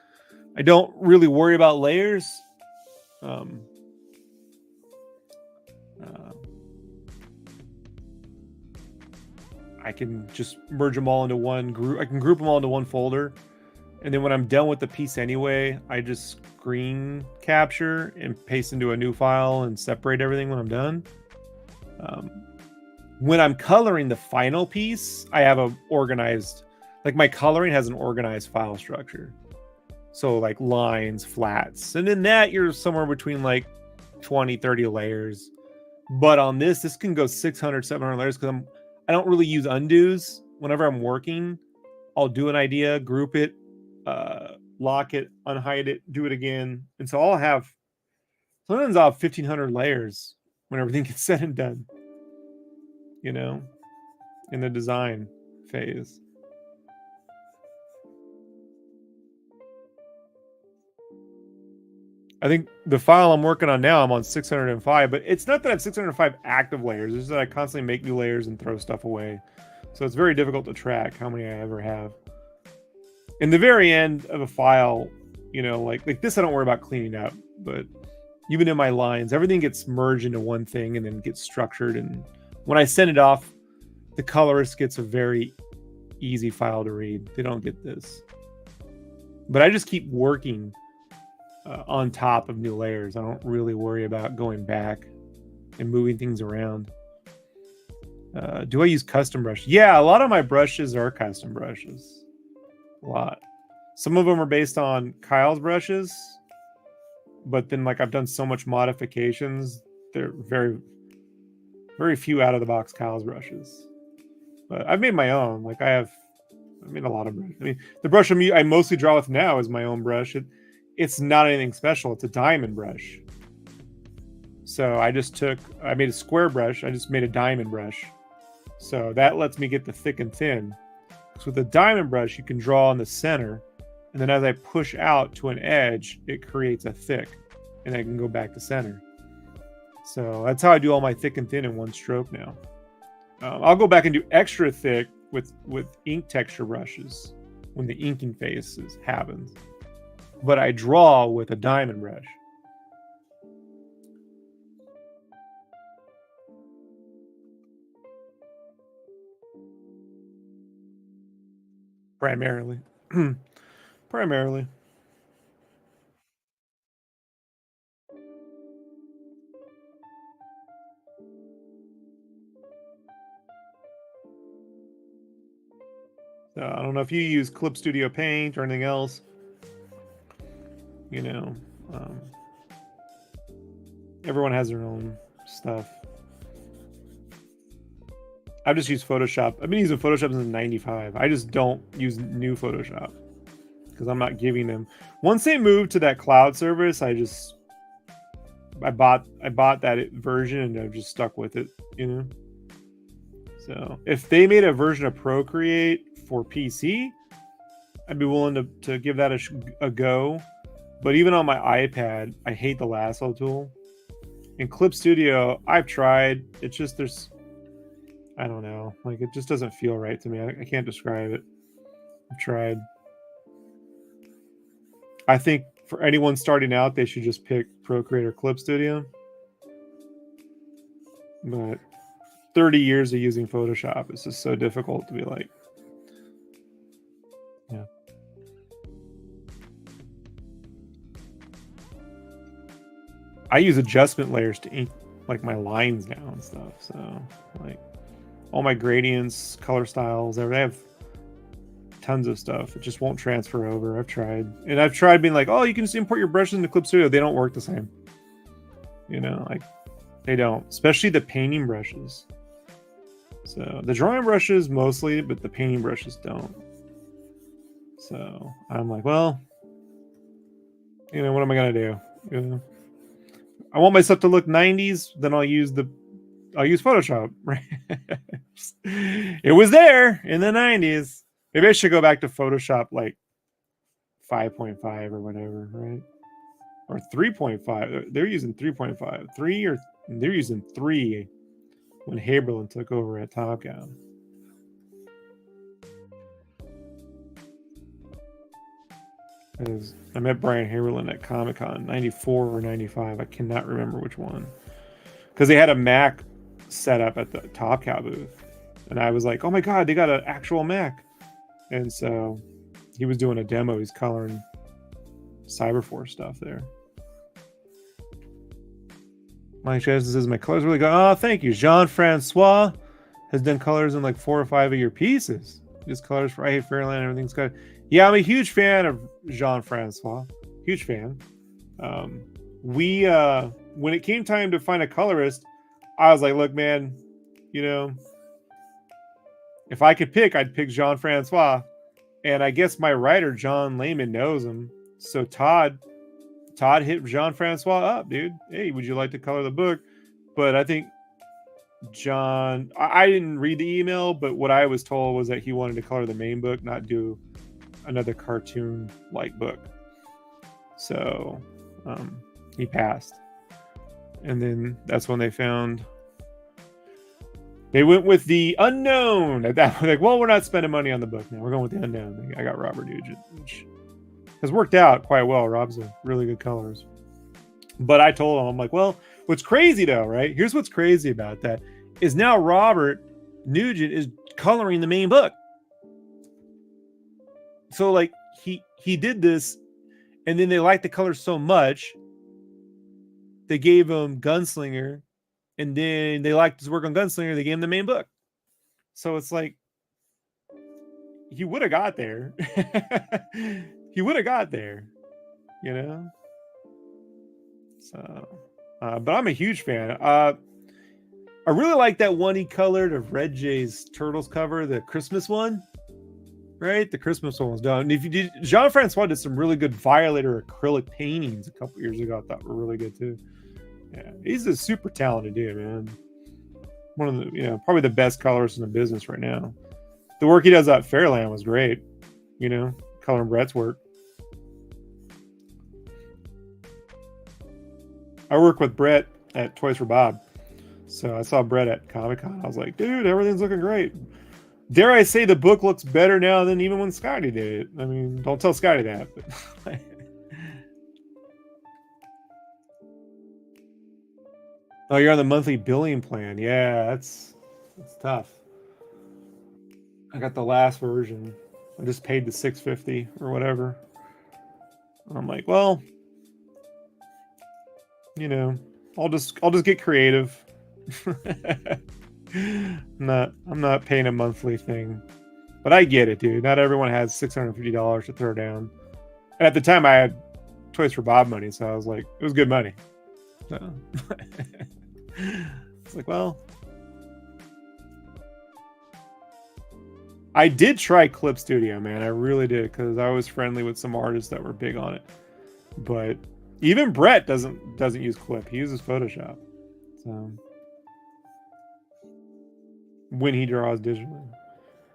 Speaker 1: I don't really worry about layers. I can just merge them all into one group. I can group them all into one folder. And then when I'm done with the piece anyway, I just screen capture and paste into a new file and separate everything when I'm done. When I'm coloring the final piece, I have a organized, like my coloring has an organized file structure. So like lines, flats. And in that, you're somewhere between like 20, 30 layers. But on this can go 600, 700 layers because I don't really use undos. Whenever I'm working, I'll do an idea, group it, lock it, unhide it, do it again. And so sometimes I'll have 1,500 layers when everything gets said and done, in the design phase. I think the file I'm working on now, I'm on 605, but it's not that I have 605 active layers. It's just that I constantly make new layers and throw stuff away. So it's very difficult to track how many I ever have. In the very end of a file, like this, I don't worry about cleaning up, but even in my lines, everything gets merged into one thing and then gets structured. And when I send it off, the colorist gets a very easy file to read. They don't get this. But I just keep working on top of new layers. I don't really worry about going back and moving things around. Do I use custom brushes? Yeah, a lot of my brushes are custom brushes. A lot. Some of them are based on Kyle's brushes, but then like I've done so much modifications, they're very, very few out of the box Kyle's brushes. But I've made my own. Like I have I made a lot of brush. I mean, the brush I mostly draw with now is my own brush. It's not anything special. It's a diamond brush. So I made a square brush. I just made a diamond brush. So that lets me get the thick and thin. So with a diamond brush, you can draw in the center. And then as I push out to an edge, it creates a thick. And I can go back to center. So that's how I do all my thick and thin in one stroke now. I'll go back and do extra thick with ink texture brushes when the inking phase happens. But I draw with a diamond brush. Primarily. Primarily. So I don't know if you use Clip Studio Paint or anything else. You know, everyone has their own stuff. I've just used Photoshop. I've been using Photoshop since '95. I just don't use new Photoshop because I'm not giving them. Once they moved to that cloud service, I bought that version and I've just stuck with it. You know. So if they made a version of Procreate for PC, I'd be willing to give that a go. But even on my iPad, I hate the lasso tool. In Clip Studio, I've tried. It's just I don't know. Like, it just doesn't feel right to me. I can't describe it. I've tried. I think for anyone starting out, they should just pick Procreate or Clip Studio. But 30 years of using Photoshop, it's just so difficult to be like, yeah. I use adjustment layers to ink like my lines now and stuff. So like all my gradients, color styles, they have tons of stuff. It just won't transfer over. I've tried being like, oh, you can just import your brushes into Clip Studio. They don't work the same. You know, like they don't, especially the painting brushes. So the drawing brushes mostly, but the painting brushes don't. So I'm like, well, you know, what am I gonna do? You know, I want my stuff to look 90s, then I'll use Photoshop. Right? It was there in the 90s. Maybe I should go back to Photoshop like 5.5 or whatever, right? Or 3.5. They're using 3.5. They're using 3 when Haberlin took over at Top Gun. I met Brian Haberlin at Comic-Con 94 or 95. I cannot remember which one. Because they had a Mac set up at the Top Cow booth. And I was like, oh my God, they got an actual Mac. And so he was doing a demo. He's coloring Cyberforce stuff there. Mike Chaz says, my colors really good. Oh, thank you. Jean-Francois has done colors in like 4 or 5 of your pieces. Just colors for I Hate Fairyland and everything's good. Yeah, I'm a huge fan of Jean-Francois. Huge fan. When it came time to find a colorist, I was like, look, man, you know, if I could pick, I'd pick Jean-Francois. And I guess my writer, John Lehman, knows him. So Todd hit Jean-Francois up, dude. Hey, would you like to color the book? But I think John, I didn't read the email, but what I was told was that he wanted to color the main book, not do another cartoon-like book. So he passed. And then that's when they went with the unknown at that point. Like, well, we're not spending money on the book now. We're going with the unknown. I got Robert Nugent, which has worked out quite well. Rob's a really good colorist. But I told him, I'm like, well, what's crazy though, right? Here's what's crazy about that is now Robert Nugent is coloring the main book. So like he did this, and then they liked the color so much, they gave him Gunslinger, and then they liked his work on Gunslinger, they gave him the main book. So it's like he would have got there. He would have got there, you know. So, but I'm a huge fan. I really like that one he colored of Red J's Turtles cover, the Christmas one. Right, the Christmas one was done. And if you did, Jean-Francois did some really good Violator acrylic paintings a couple years ago. I thought were really good too. Yeah, he's a super talented dude, man. One of the, probably the best colorists in the business right now. The work he does at Fairland was great. Coloring Brett's work. I work with Brett at Toys for Bob. So I saw Brett at Comic-Con. I was like, dude, everything's looking great. Dare I say the book looks better now than even when Scotty did it. I mean, don't tell Scotty that. But oh, you're on the monthly billing plan. Yeah, that's tough. I got the last version. I just paid the $650 or whatever. I'm like, well, I'll just get creative. I'm not paying a monthly thing. But I get it, dude. Not everyone has $650 to throw down. And at the time I had Toys for Bob money, so I was like, it was good money. So it's like, well, I did try Clip Studio, man. I really did, because I was friendly with some artists that were big on it. But even Brett doesn't use Clip. He uses Photoshop. So when he draws digitally,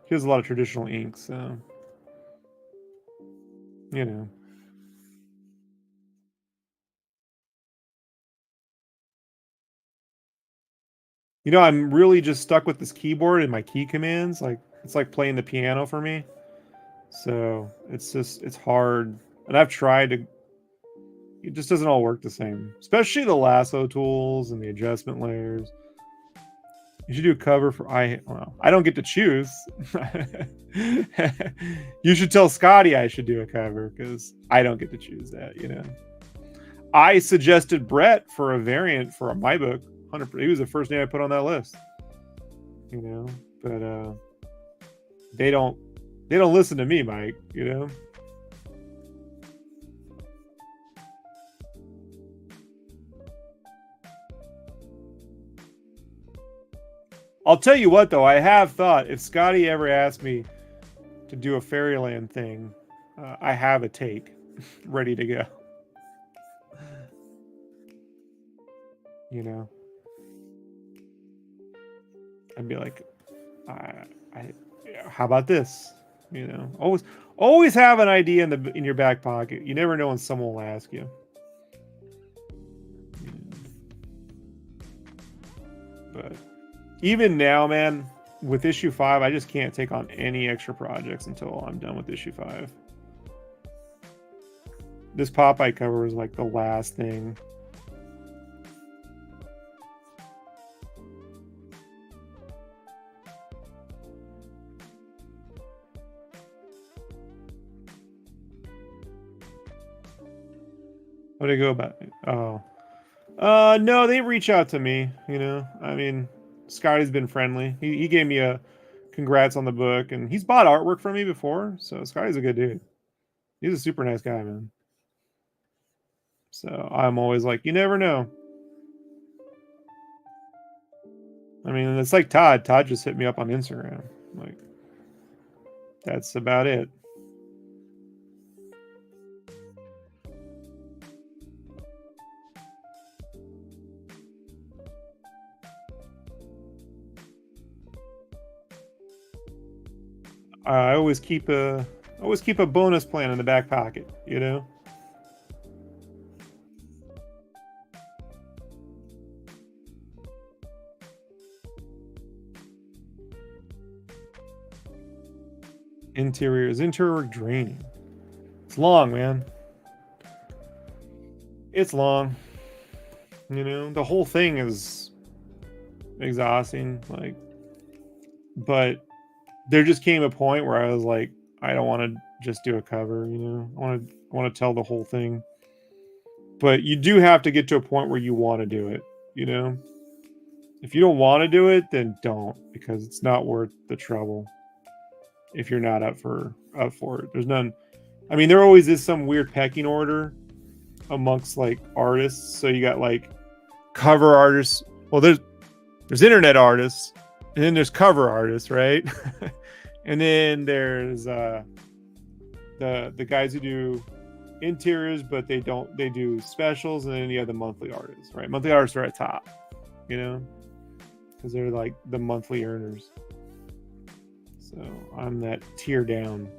Speaker 1: he has a lot of traditional ink. So I'm really just stuck with this keyboard and my key commands. Like, it's like playing the piano for me. So it's hard. And I've tried to, it just doesn't all work the same, especially the lasso tools and the adjustment layers. You should do a cover for I don't get to choose. You should tell Scotty I should do a cover, because I don't get to choose that, I suggested Brett for a variant for my book. 100%. He was the first name I put on that list. But they don't listen to me, Mike. I'll tell you what, though, I have thought, if Scotty ever asked me to do a Fairyland thing, I have a take ready to go. I'd be like, how about this? Always have an idea in your back pocket. You never know when someone will ask you. But even now, man, with issue 5, I just can't take on any extra projects until I'm done with issue 5. This Popeye cover was like the last thing. How would I go about it? Oh. No, they reach out to me, I mean, Scotty's been friendly. He gave me a congrats on the book, and he's bought artwork from me before, so Scotty's a good dude. He's a super nice guy, man. So I'm always like, you never know. I mean, it's like Todd. Todd just hit me up on Instagram. Like, that's about it. I always keep a bonus plan in the back pocket, Interior work draining. It's long, man. It's long. The whole thing is exhausting. Like, but there just came a point where I was like, I don't want to just do a cover, I want to tell the whole thing. But you do have to get to a point where you want to do it, If you don't want to do it, then don't, because it's not worth the trouble. If you're not up for it, there's none. I mean, there always is some weird pecking order amongst like artists. So you got like cover artists. Well, there's internet artists, and then there's cover artists, right? And then there's the guys who do interiors, but they do specials, and then you have the monthly artists, right? Monthly artists are at top, you know, because they're like the monthly earners. So I'm that tier down.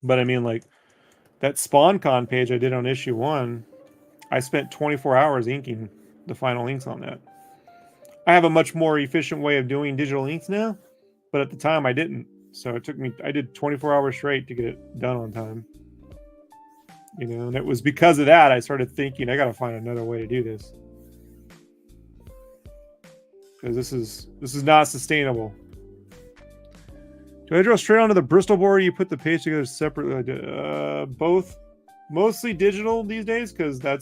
Speaker 1: But I mean, like that SpawnCon page I did on issue 1, I spent 24 hours inking the final inks on that. I have a much more efficient way of doing digital inks now, but at the time I didn't. So it took me, I did 24 hours straight to get it done on time. You know, and it was because of that I started thinking I got to find another way to do this. Because this is not sustainable. Do I draw straight onto the Bristol board, or you put the page together separately? Both. Mostly digital these days, because I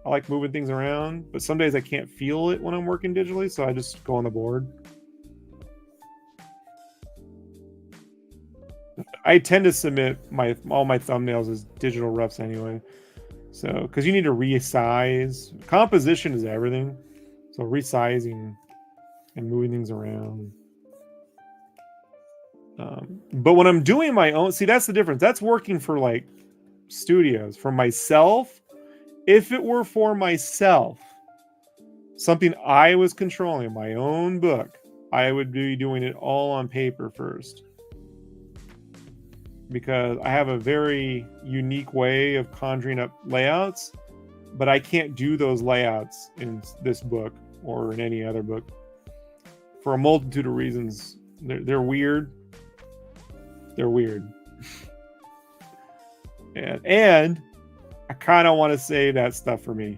Speaker 1: like moving things around, but some days I can't feel it when I'm working digitally, so I just go on the board. I tend to submit all my thumbnails as digital roughs anyway. So, because you need to resize. Composition is everything. So resizing and moving things around. But when I'm doing my own, see, that's the difference. That's working for like studios. For myself, if it were for myself, something I was controlling, my own book, I would be doing it all on paper first. Because I have a very unique way of conjuring up layouts, but I can't do those layouts in this book or in any other book for a multitude of reasons. They're weird. They're weird. and I kind of want to save that stuff for me.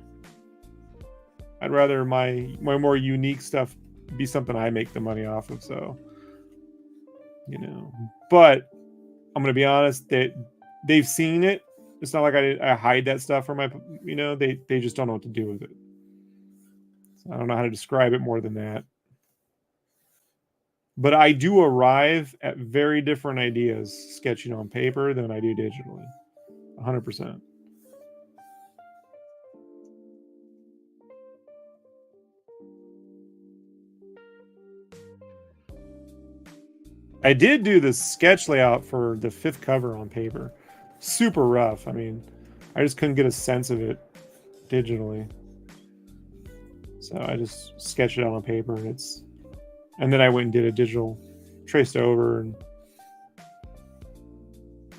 Speaker 1: I'd rather my more unique stuff be something I make the money off of. So, you know, but I'm gonna be honest, they've seen it. It's not like I hide that stuff from my, you know, they just don't know what to do with it. So I don't know how to describe it more than that. But I do arrive at very different ideas sketching on paper than I do digitally. 100%. I did do the sketch layout for the 5th cover on paper. Super rough. I mean, I just couldn't get a sense of it digitally. So I just sketched it out on paper, and then I went and did a digital, traced over, and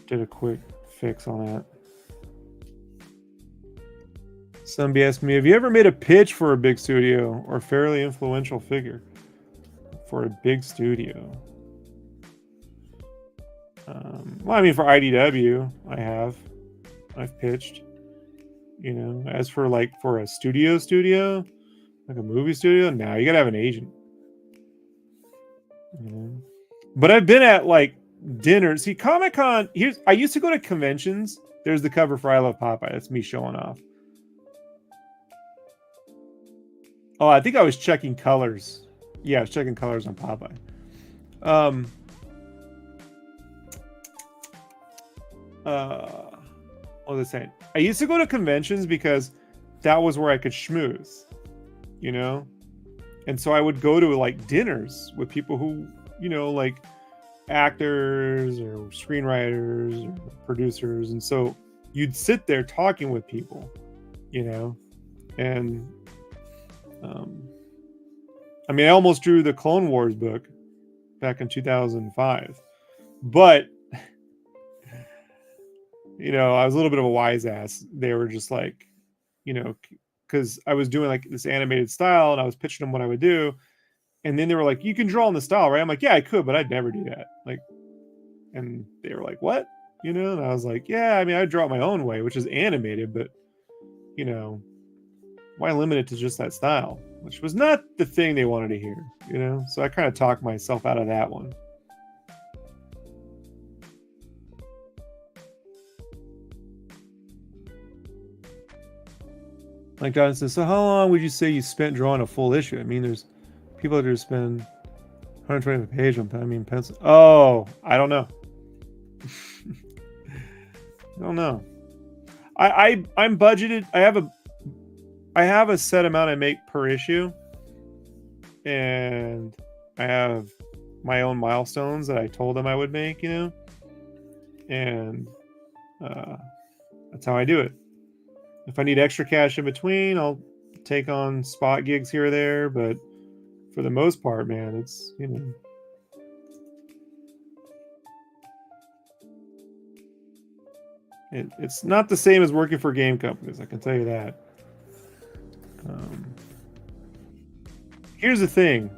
Speaker 1: did a quick fix on that. Somebody asked me, have you ever made a pitch for a big studio or fairly influential figure for a big studio? Well, I mean, for IDW, I've pitched, you know. As for like for a studio, like a movie studio, now you gotta have an agent. You know? But I've been at like dinners. See, Comic-Con, I used to go to conventions. There's the cover for I Love Popeye. That's me showing off. Oh, I think I was checking colors. Yeah, I was checking colors on Popeye. What was I saying? I used to go to conventions because that was where I could schmooze, you know? And so I would go to like dinners with people who, you know, like actors or screenwriters or producers. And so you'd sit there talking with people, you know? And I mean, I almost drew the Clone Wars book back in 2005, but you know, I was a little bit of a wise ass. They were just like, you know, because I was doing like this animated style and I was pitching them what I would do. And then they were like, you can draw in the style, right? I'm like, yeah, I could, but I'd never do that. Like, and they were like, what? You know? And I was like, yeah, I mean, I'd draw it my own way, which is animated, but, you know, why limit it to just that style? Which was not the thing they wanted to hear, you know? So I kind of talked myself out of that one. Like John says, so how long would you say you spent drawing a full issue? I mean, there's people that just spend 120 a page on pencil. Oh, I don't know. I don't know. I'm budgeted. I have a set amount I make per issue, and I have my own milestones that I told them I would make, you know, and that's how I do it. If I need extra cash in between, I'll take on spot gigs here or there, but for the most part, man, it's, you know, it's not the same as working for game companies, I can tell you that. Here's the thing.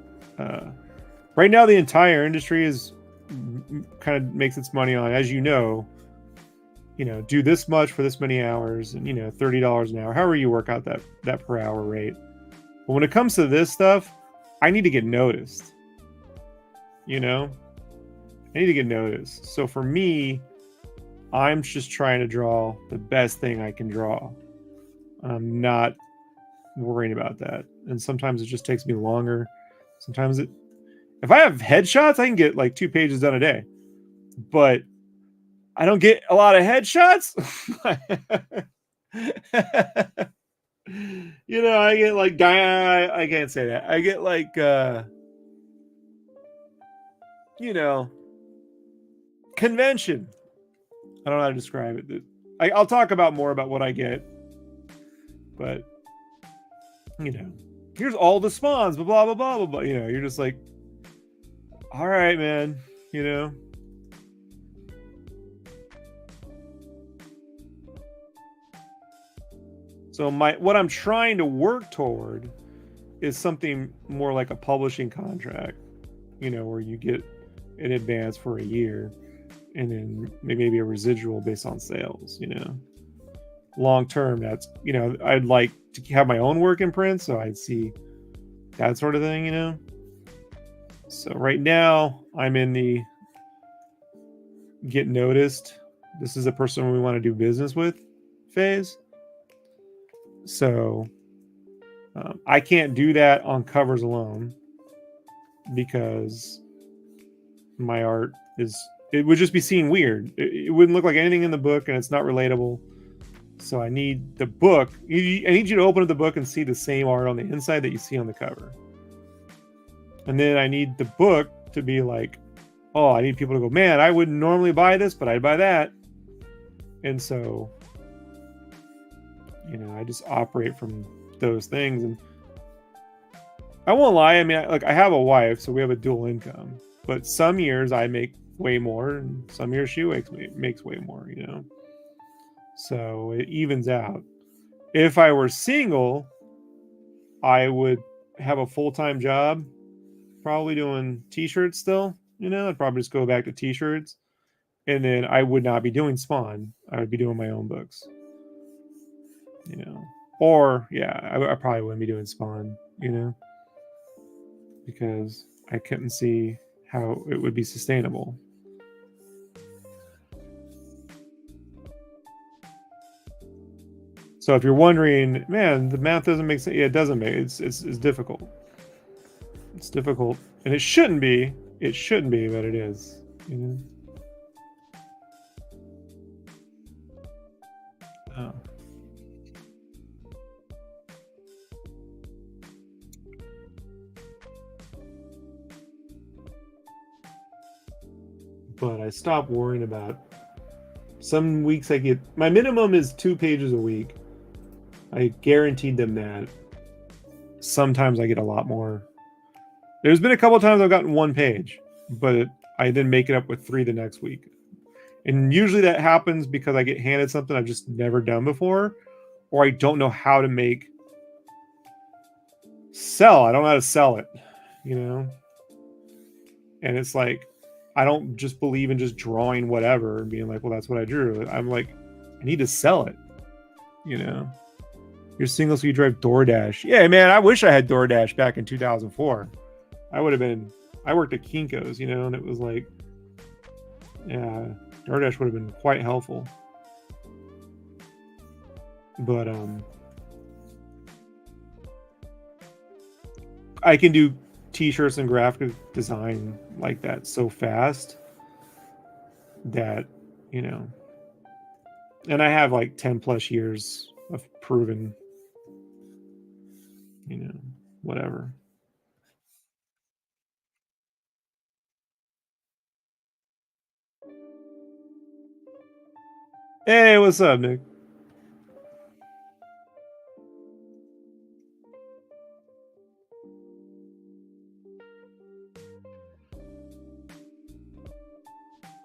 Speaker 1: Right now, the entire industry is kind of makes its money on, as you know, do this much for this many hours, and $30 an hour, however you work out that per hour rate. But when it comes to this stuff, I need to get noticed. I need to get noticed. So for me, I'm just trying to draw the best thing I can draw. I'm not worrying about that. And sometimes it just takes me longer. Sometimes if I have headshots, I can get like 2 pages done a day. But I don't get a lot of headshots. I get like I can't say that. I get like convention. I don't know how to describe it. I'll talk about more about what I get. But here's all the spawns, blah blah blah blah blah. You're just like, all right, man. So what I'm trying to work toward is something more like a publishing contract, where you get in advance for a year, and then maybe a residual based on sales. Long term, that's I'd like to have my own work in print, so I'd see that sort of thing. So right now I'm in the get noticed. This is a person we want to do business with phase. So I can't do that on covers alone because my art it would just be seen weird. It wouldn't look like anything in the book, and it's not relatable. So I need the book. I need you to open up the book and see the same art on the inside that you see on the cover. And then I need the book to be like, oh, I need people to go, man, I wouldn't normally buy this, but I'd buy that. And so, I just operate from those things. And I won't lie. I mean, I have a wife, so we have a dual income. But some years I make way more, and some years she makes way more, So it evens out. If I were single, I would have a full-time job, probably doing t-shirts still. I'd probably just go back to t-shirts. And then I would not be doing Spawn. I would be doing my own books. Or, yeah, I probably wouldn't be doing Spawn, because I couldn't see how it would be sustainable. So if you're wondering, man, the math doesn't make sense. Yeah, it doesn't make it's difficult. It's difficult, and it shouldn't be. It shouldn't be, but it is. Oh. But I stopped worrying about. Some weeks I get my minimum is 2 pages a week. I guaranteed them that. Sometimes I get a lot more. There's been a couple times I've gotten 1 page, but I then make it up with 3 the next week. And usually that happens because I get handed something I've just never done before, or I don't know how to sell. I don't know how to sell it, And it's like, I don't just believe in just drawing whatever and being like, well, that's what I drew. I'm like, I need to sell it, You're single, so you drive DoorDash. Yeah, man, I wish I had DoorDash back in 2004. I worked at Kinko's, and it was like, yeah, DoorDash would have been quite helpful. But I can do t-shirts and graphic design like that so fast that, you know, and I have like 10 plus years of proven, you know, whatever. Hey, what's up, Nick?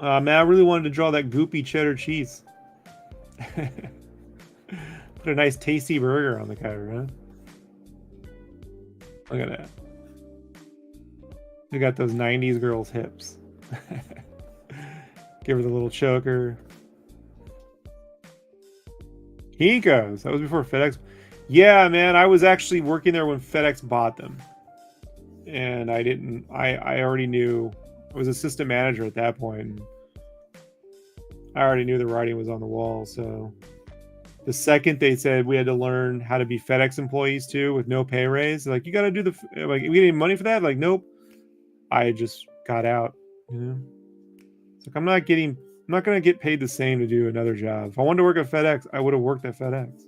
Speaker 1: Man, I really wanted to draw that goopy cheddar cheese. Put a nice tasty burger on the cover, huh? Look at that. We got those 90s girls' hips. Give her the little choker. Kinko's. That was before FedEx. Yeah, man. I was actually working there when FedEx bought them. And I didn't, I already knew. I was assistant manager at that point. And I already knew the writing was on the wall. So the second they said we had to learn how to be FedEx employees too with no pay raise, like, you got to do the, like, we get any money for that? Like, nope. I just got out, you know? It's like, I'm not going to get paid the same to do another job. If I wanted to work at FedEx, I would have worked at FedEx.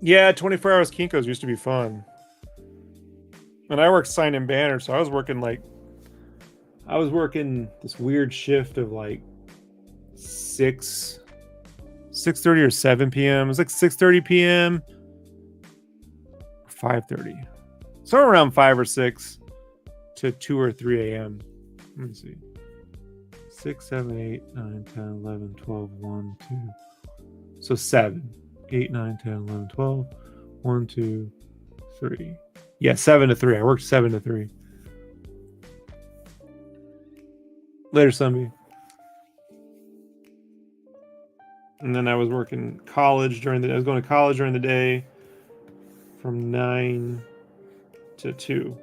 Speaker 1: Yeah, 24 hours Kinkos used to be fun. And I worked sign and banner, so I was working this weird shift of like 6:30 or 7 p.m. It was like 6:30 p.m. 5:30. Somewhere around 5 or 6 to 2 or 3 a.m. Let me see. 6, 7, 8, 9, 10, 11, 12, 1, 2. So 7, 8, 9, 10, 11, 12, 1, 2, 3. Yeah, 7 to 3. I worked 7 to 3. Later, Sunby. And then I was working college I was going to college during the day from 9 to 2.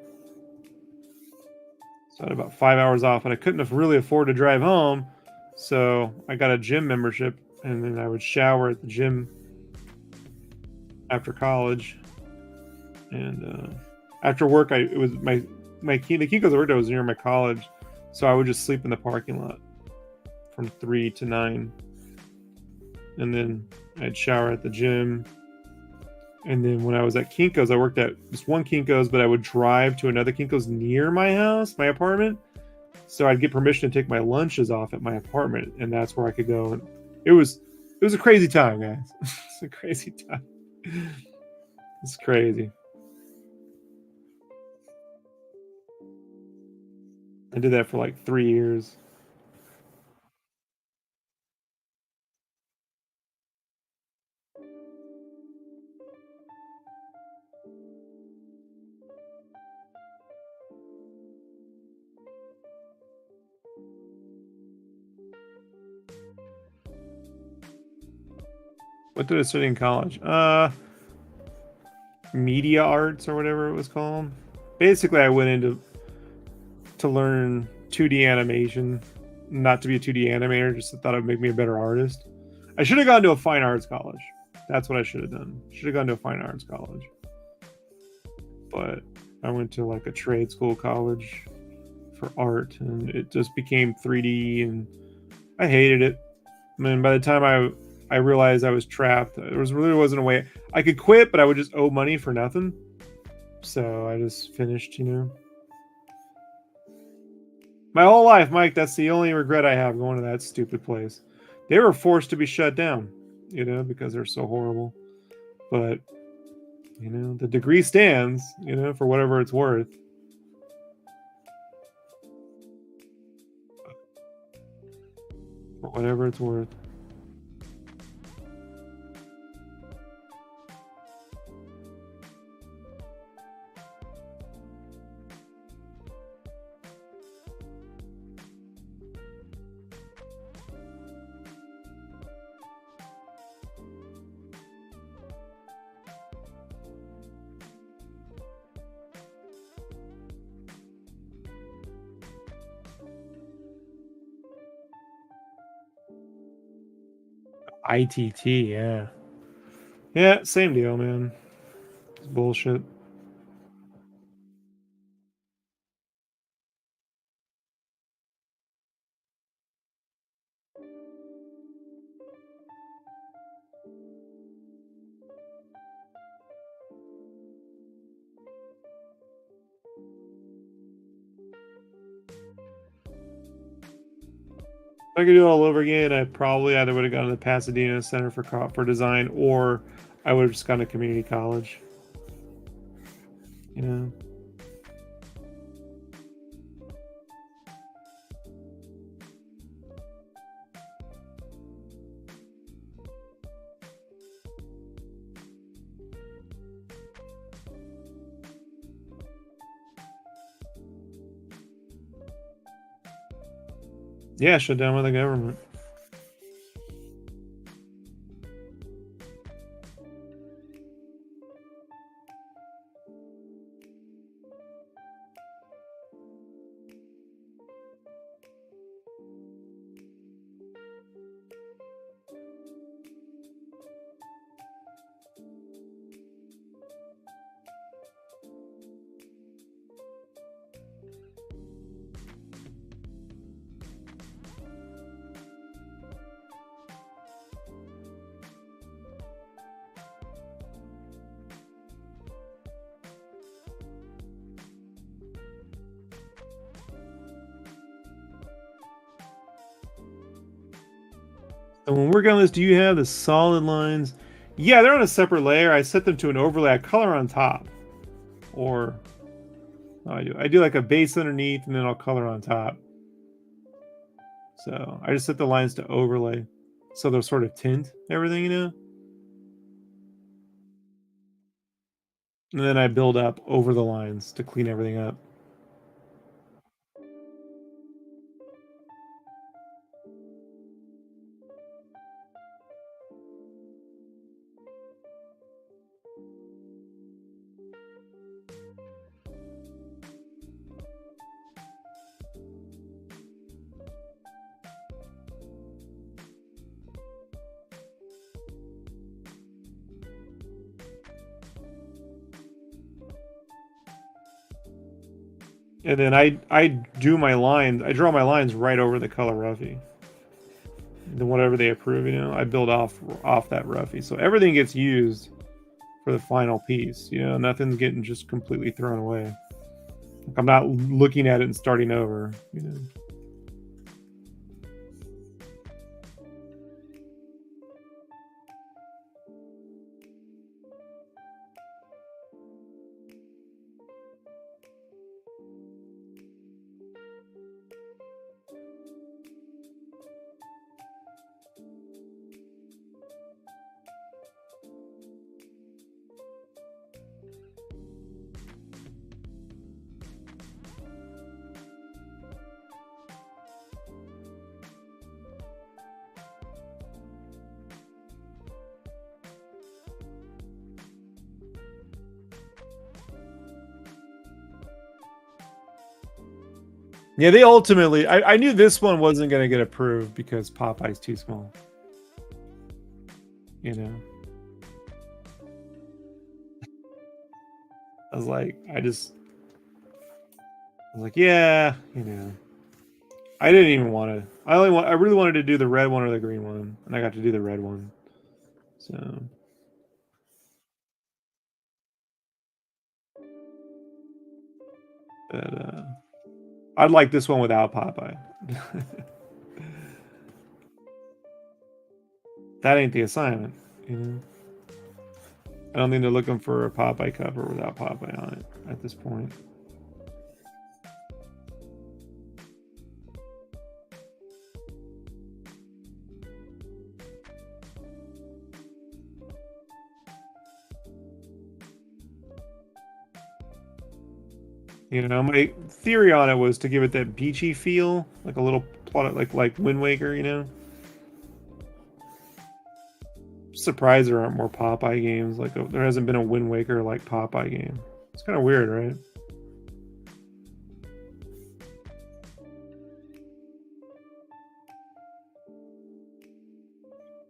Speaker 1: So I had about 5 hours off, and I couldn't really afford to drive home. So I got a gym membership, and then I would shower at the gym after college. And after work, it was the Kinko's I worked at was near my college, so I would just sleep in the parking lot from 3 to 9, and then I'd shower at the gym. And then when I was at Kinko's, I worked at just one Kinko's, but I would drive to another Kinko's near my house, my apartment. So I'd get permission to take my lunches off at my apartment, and that's where I could go. And it was a crazy time, guys. It's a crazy time. It's crazy. I did that for like 3 years. What did I study in college? Media arts or whatever it was called. Basically, I went into to learn 2D animation, not to be a 2D animator. Just thought it would make me a better artist. I should have gone to a fine arts college. That's what I should have done. Should have gone to a fine arts college. But I went to like a trade school college for art, and it just became 3D, and I hated it. I mean, by the time I realized I was trapped. There really wasn't a way. I could quit, but I would just owe money for nothing. So I just finished, you know. My whole life, Mike, that's the only regret I have going to that stupid place. They were forced to be shut down, you know, because they're so horrible. But, you know, the degree stands, you know, for whatever it's worth. For whatever it's worth. ITT, yeah. Yeah, same deal, man. It's bullshit. If I could do it all over again, I probably either would have gone to the Pasadena Center for Design, or I would have just gone to community college. You know, yeah, shut down by the government. And when we're on this, do you have the solid lines? Yeah, they're on a separate layer. I set them to an overlay. I color on top, or oh, I do like a base underneath, and then I'll color on top. So I just set the lines to overlay, so they'll sort of tint everything, you know. And then I build up over the lines to clean everything up. And then I do my lines. I draw my lines right over the color roughy. Then whatever they approve, you know, I build off that roughy. So everything gets used for the final piece. You know, nothing's getting just completely thrown away. Like I'm not looking at it and starting over. You know. Yeah, they ultimately. I knew this one wasn't going to get approved because Popeye's too small. You know, I was like, I was like, yeah, you know, I didn't even want to. I really wanted to do the red one or the green one, and I got to do the red one. So, but, I'd like this one without Popeye. That ain't the assignment, you know. I don't think they're looking for a Popeye cover without Popeye on it at this point. You know, my theory on it was to give it that beachy feel, like a little plot, like Wind Waker. You know, surprised there aren't more Popeye games. Like there hasn't been a Wind Waker like Popeye game. It's kind of weird, right?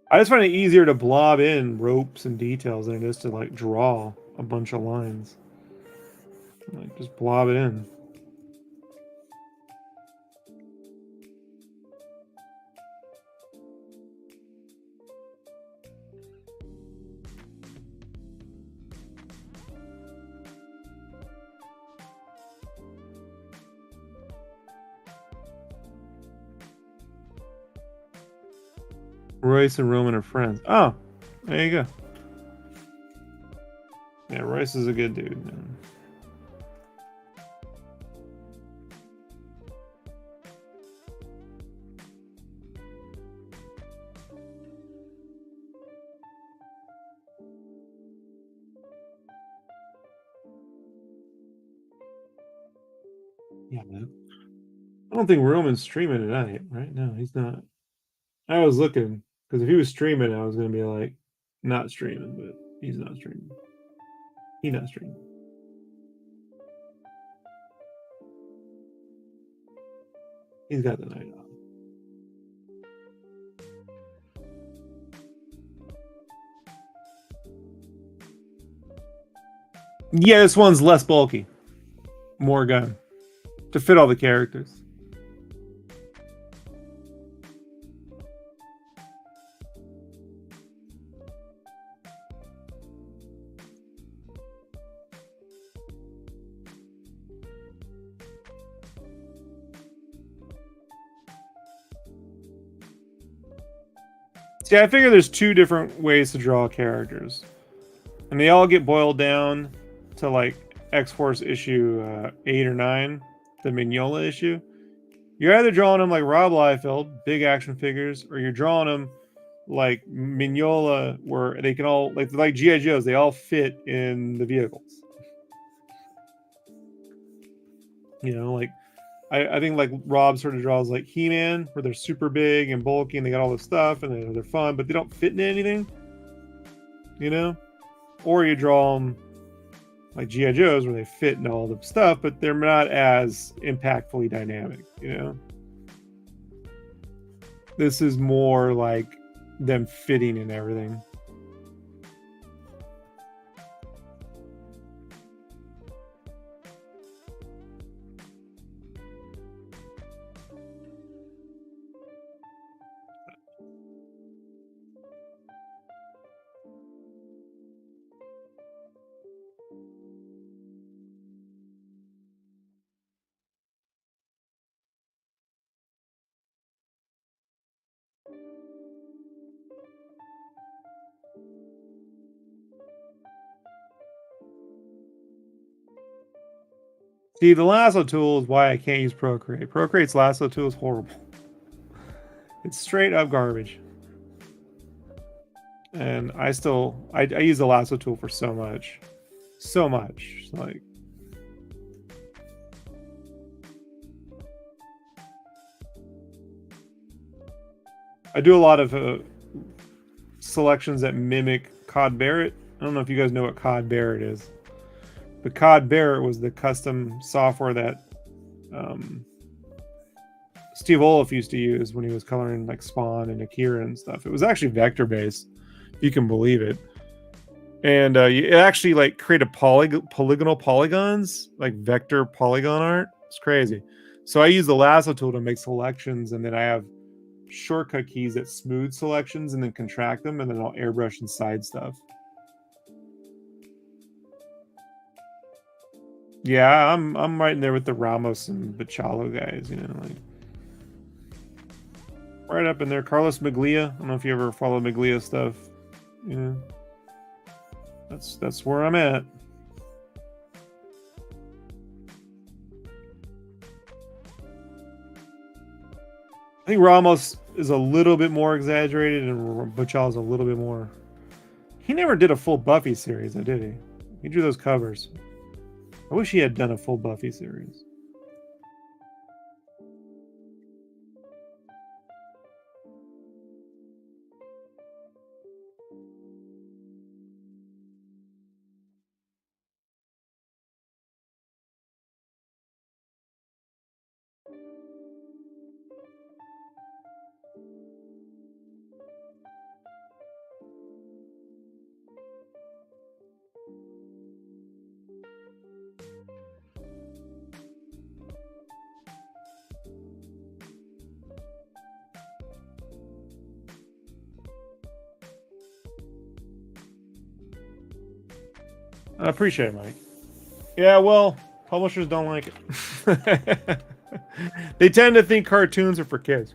Speaker 1: I just find it easier to blob in ropes and details than it is to like draw a bunch of lines. Like just blob it in. Royce and Roman are friends. Oh, there you go. Yeah, Royce is a good dude, man. Yeah, man. I don't think Roman's streaming tonight, right? No, he's not. I was looking because if he was streaming, I was gonna be like, not streaming, but he's not streaming. He's not streaming. He's got the night off. Yeah, this one's less bulky, more gun to fit all the characters. See, I figure there's two different ways to draw characters, and they all get boiled down to like X-Force issue 8 or 9, the Mignola issue. You're either drawing them like Rob Liefeld, big action figures, or you're drawing them like Mignola, where they can all like GI Joes, they all fit in the vehicles. You know, like I think like Rob sort of draws like He-Man, where they're super big and bulky and they got all this stuff and they're fun, but they don't fit into anything. You know, or you draw them like GI Joes, where they fit in all the stuff, but they're not as impactfully dynamic. You know, this is more like them fitting in everything. See, the lasso tool is why I can't use Procreate. Procreate's lasso tool is horrible. It's straight up garbage. And I use the lasso tool for so much. So much. Like, I do a lot of selections that mimic Cod Barrett. I don't know if you guys know what Cod Barrett is. But Cod Barrett was the custom software that Steve Olaf used to use when he was coloring like Spawn and Akira and stuff. It was actually vector based, if you can believe it. And it actually like created polygonal polygons, like vector polygon art. It's crazy. So I use the lasso tool to make selections, and then I have shortcut keys that smooth selections and then contract them, and then I'll airbrush inside stuff. Yeah, I'm right in there with the Ramos and Bachalo guys, you know, like right up in there. Carlos Maglia. I don't know if you ever follow Maglia stuff. You know, that's where I'm at. I think Ramos is a little bit more exaggerated, and Bachalo's a little bit more. He never did a full Buffy series, though, did he? He drew those covers. I wish he had done a full Buffy series. I appreciate it, Mike. Yeah, well, publishers don't like it. They tend to think cartoons are for kids.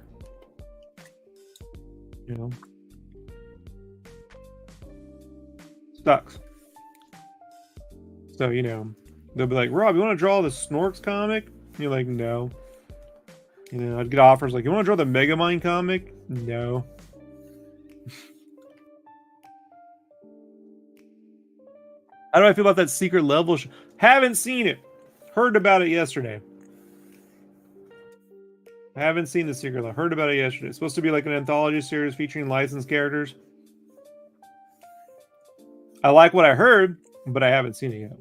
Speaker 1: You know, sucks. So, you know, they'll be like, Rob, you want to draw the Snorks comic? And you're like, no. You know, I'd get offers like, you want to draw the Megamind comic? No. How do I feel about that secret level? Haven't seen it. Heard about it yesterday. Haven't seen the secret level. Heard about it yesterday. It's supposed to be like an anthology series featuring licensed characters. I like what I heard, but I haven't seen it yet.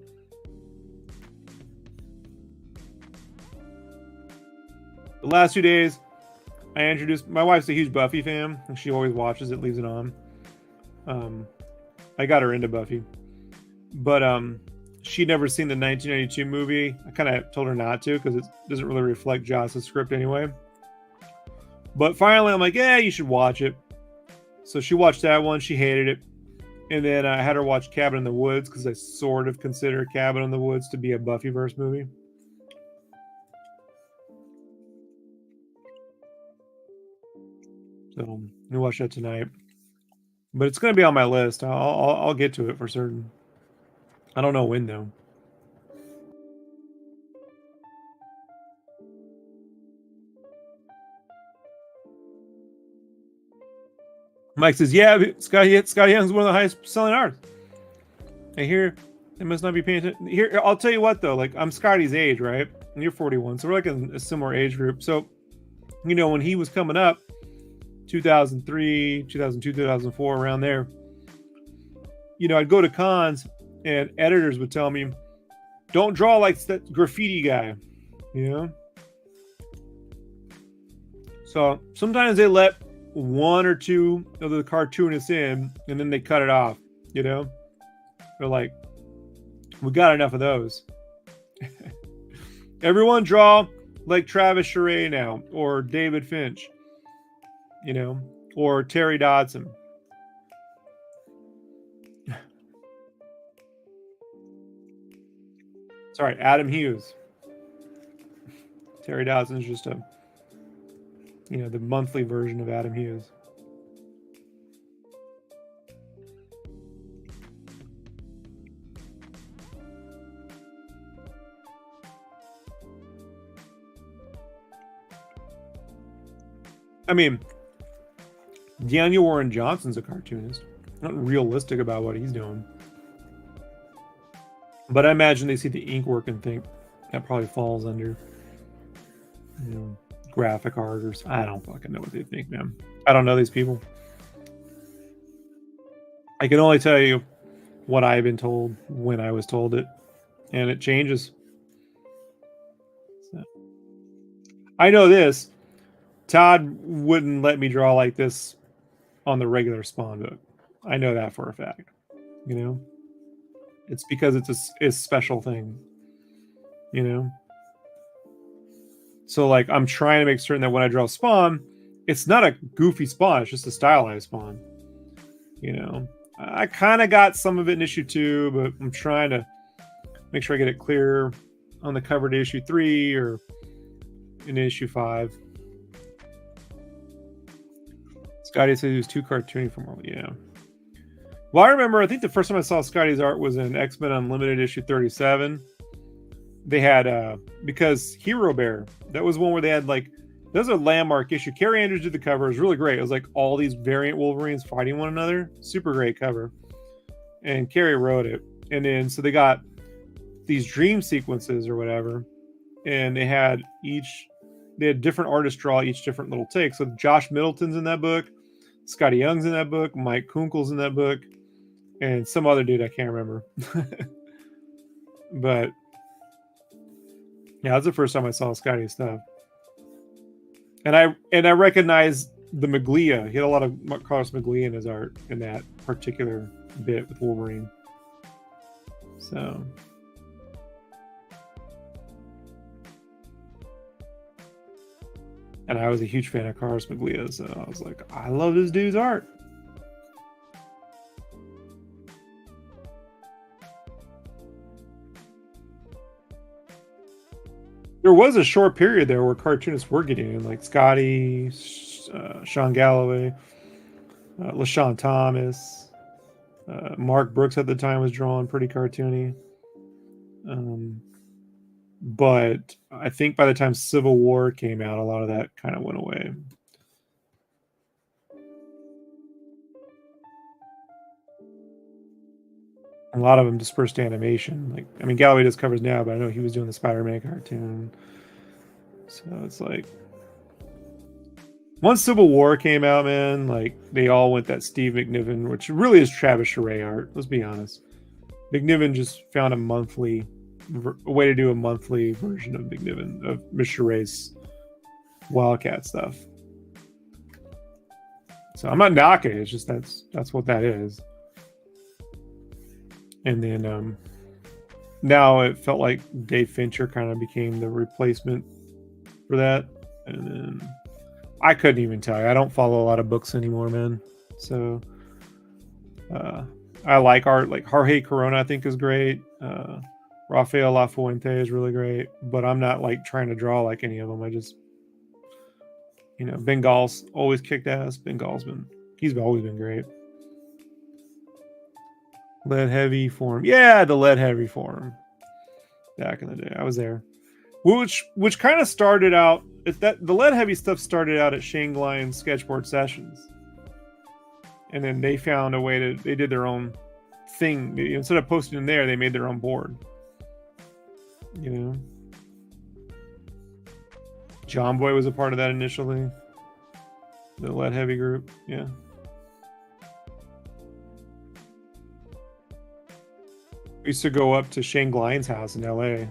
Speaker 1: The last 2 days, I introduced my wife's a huge Buffy fan, and she always watches it, leaves it on. I got her into Buffy, but she'd never seen the 1992 movie. I kind of told her not to because it doesn't really reflect Joss's script anyway. But finally, I'm like, yeah, you should watch it. So she watched that one. She hated it. And then I had her watch Cabin in the Woods because I sort of consider Cabin in the Woods to be a Buffyverse movie. So we'll watch that tonight. But it's going to be on my list. I'll get to it for certain. I don't know when though. Mike says, "Yeah, Scott Young's one of the highest selling artists." I hear they must not be paying attention. Here, I'll tell you what though. Like I'm Scotty's age, right? And you're 41, so we're like in a similar age group. So, you know, when he was coming up, 2003, 2002, 2004, around there, you know, I'd go to cons and editors would tell me, "Don't draw like that graffiti guy," you know. So sometimes they let one or two of the cartoonists in, and then they cut it off. You know, they're like, "We got enough of those." Everyone draw like Travis Charest now, or David Finch, you know, or Terry Dodson. Sorry, Adam Hughes. Terry Dodson is just a, you know, the monthly version of Adam Hughes. I mean, Daniel Warren Johnson's a cartoonist. Not realistic about what he's doing. But I imagine they see the ink work and think that probably falls under, you know, graphic art or I don't fucking know what they think, man. I don't know these people. I can only tell you what I've been told when I was told it, and it changes. So, I know this. Todd wouldn't let me draw like this on the regular Spawn book. I know that for a fact. You know, it's because it's a special thing. You know, so like I'm trying to make certain that when I draw Spawn, it's not a goofy spawn, it's just a stylized spawn. You know, I kind of got some of it in issue 2, but I'm trying to make sure I get it clear on the cover to issue 3 or in issue 5. Scotty said he was too cartoony for Marvel. Yeah. Well, I remember, I think the first time I saw Scotty's art was in X-Men Unlimited issue 37. They had, because Hero Bear, that was one where they had like, that was a landmark issue. Carrie Andrews did the cover. It was really great. It was like all these variant Wolverines fighting one another. Super great cover. And Carrie wrote it. And then, so they got these dream sequences or whatever. And they had different artists draw each different little take. So Josh Middleton's in that book. Scotty Young's in that book. Mike Kunkel's in that book. And some other dude I can't remember. But yeah, that's the first time I saw Scotty's stuff. And I recognized the Maglia. He had a lot of Carlos Maglia in his art in that particular bit with Wolverine. So and I was a huge fan of Carlos Maglia, so I was like, I love this dude's art. There was a short period there where cartoonists were getting in, like Scotty, Sean Galloway, LaShawn Thomas, Mark Brooks at the time was drawing pretty cartoony. But I think by the time Civil War came out, a lot of that kind of went away. A lot of them dispersed animation. Like, I mean, Galloway does covers now, but I know he was doing the Spider-Man cartoon. So it's like, once Civil War came out, man, like they all went that Steve McNiven, which really is Travis Charest art. Let's be honest. McNiven just found a way to do a monthly version of McNiven, of Miss Charest's Wildcat stuff. So I'm not knocking it. It's just that's what that is. And then now it felt like Dave Fincher kind of became the replacement for that. And then I couldn't even tell you. I don't follow a lot of books anymore, man. So I like art. Like Jorge Corona, I think is great. Rafael Lafuente is really great. But I'm not like trying to draw like any of them. I just, Bengal's always kicked ass. He's always been great. Lead Heavy Forum. Yeah, the Lead Heavy Forum. Back in the day. I was there. Which kind of started out, the Lead Heavy stuff started out at Shane Glion's Sketchboard Sessions. And then they found a way they did their own thing. Instead of posting in there, they made their own board. John Boy was a part of that initially. The Lead Heavy group. Yeah. We used to go up to Shane Glion's house in LA.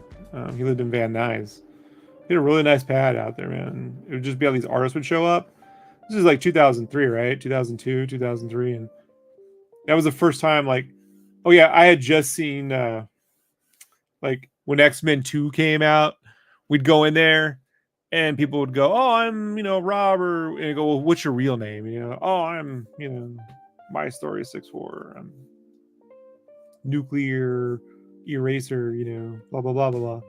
Speaker 1: He lived in Van Nuys. He had a really nice pad out there, man. It would just be all these artists would show up. This is like 2003, right? 2002, 2003. And that was the first time, like, oh yeah, I had just seen, like, when X-Men 2 came out, we'd go in there and people would go, oh, I'm, Robert. And I'd go, well, what's your real name? Oh, I'm, my story is 6'4". I'm Nuclear Eraser, blah, blah, blah, blah, blah.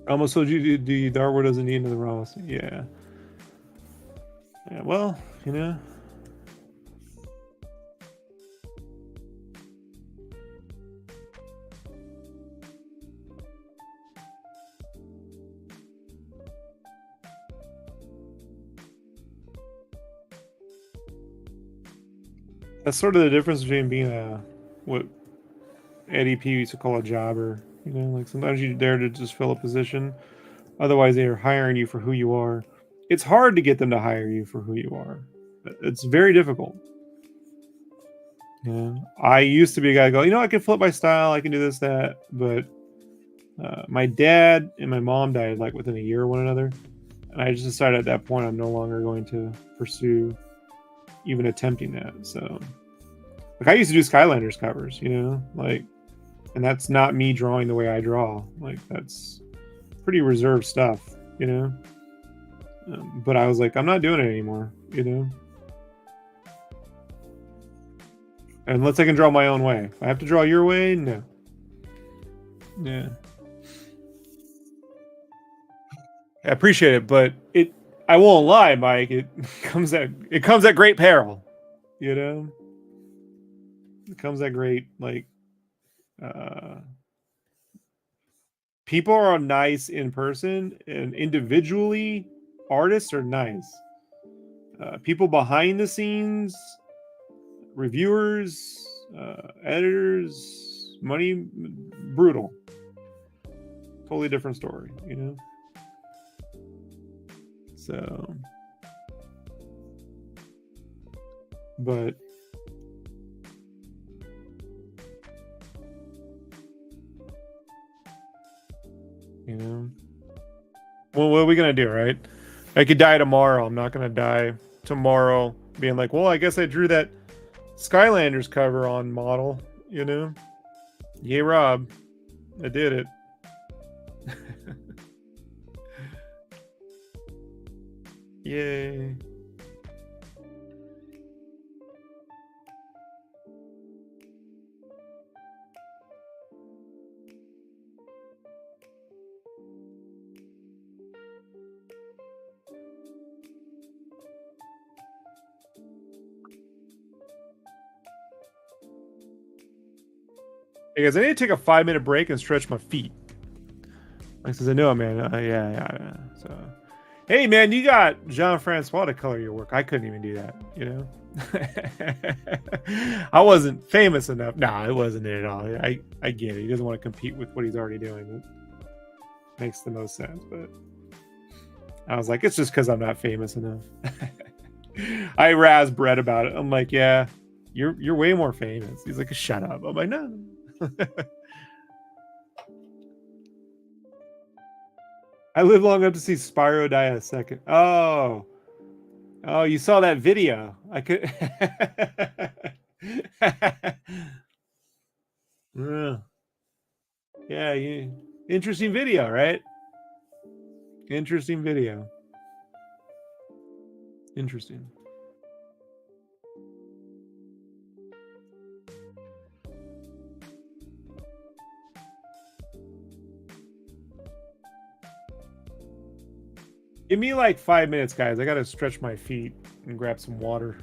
Speaker 1: I almost told you the Darwin doesn't need another Ross. Yeah. Yeah, well, that's sort of the difference between being what Eddie P used to call a jobber. Like sometimes you're there to just fill a position. Otherwise, they are hiring you for who you are. It's hard to get them to hire you for who you are. It's very difficult. I used to be a guy who go, I can flip my style. I can do this, that. But my dad and my mom died like within a year of one another. And I just decided at that point I'm no longer going to pursue even attempting that. So, like, I used to do Skylanders covers, you know, like, and that's not me drawing the way I draw. Like, that's pretty reserved stuff, you know. But I was like, I'm not doing it anymore, you know. Unless I can draw my own way. If I have to draw your way, no. Yeah. I appreciate it, but I won't lie, Mike, it comes at great peril, you know? It comes at great, like, people are nice in person, and individually artists are nice. People behind the scenes, reviewers, editors, money, brutal. Totally different story, you know? So, but you know, well, what are we gonna do, right? I could die tomorrow. I'm not gonna die tomorrow being like, well, I guess I drew that Skylanders cover on model, you know? Yay, Rob. I did it. Yay. Hey guys, I need to take a 5-minute break and stretch my feet. Like, says, I know, man. Yeah. So, hey, man, you got Jean-Francois to color your work. I couldn't even do that, you know? I wasn't famous enough. No, it wasn't it at all. I get it. He doesn't want to compete with what he's already doing. It makes the most sense, but I was like, it's just because I'm not famous enough. I razz Brett about it. I'm like, yeah, you're way more famous. He's like, shut up. I'm like, no. I live long enough to see Spyro die a second. Oh, you saw that video. I could. Yeah, interesting video, right? Interesting video. Interesting. Give me like 5 minutes, guys. I gotta stretch my feet and grab some water.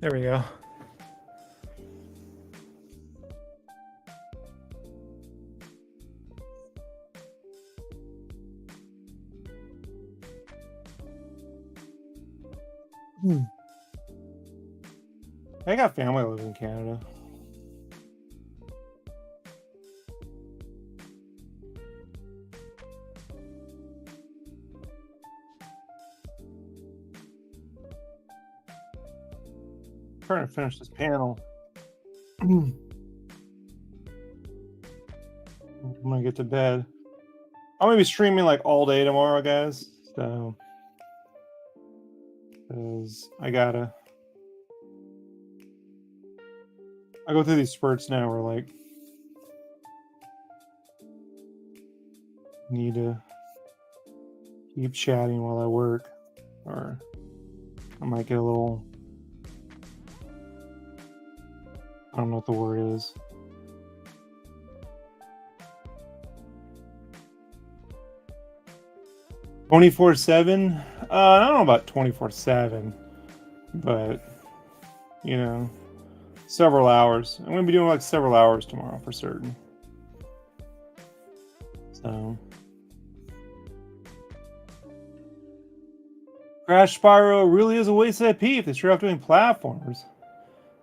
Speaker 1: There we go. I got family living in Canada. I'm trying to finish this panel. I'm gonna get to bed. I'm gonna be streaming like all day tomorrow, guys. So, because I go through these spurts now where like need to keep chatting while I work, or I might get a little, I don't know what the word is. "24/7? I don't know about 24/7, but you know, several hours. I'm gonna be doing like several hours tomorrow for certain. So, Crash Spyro really is a waste of IP if they sure off doing platformers.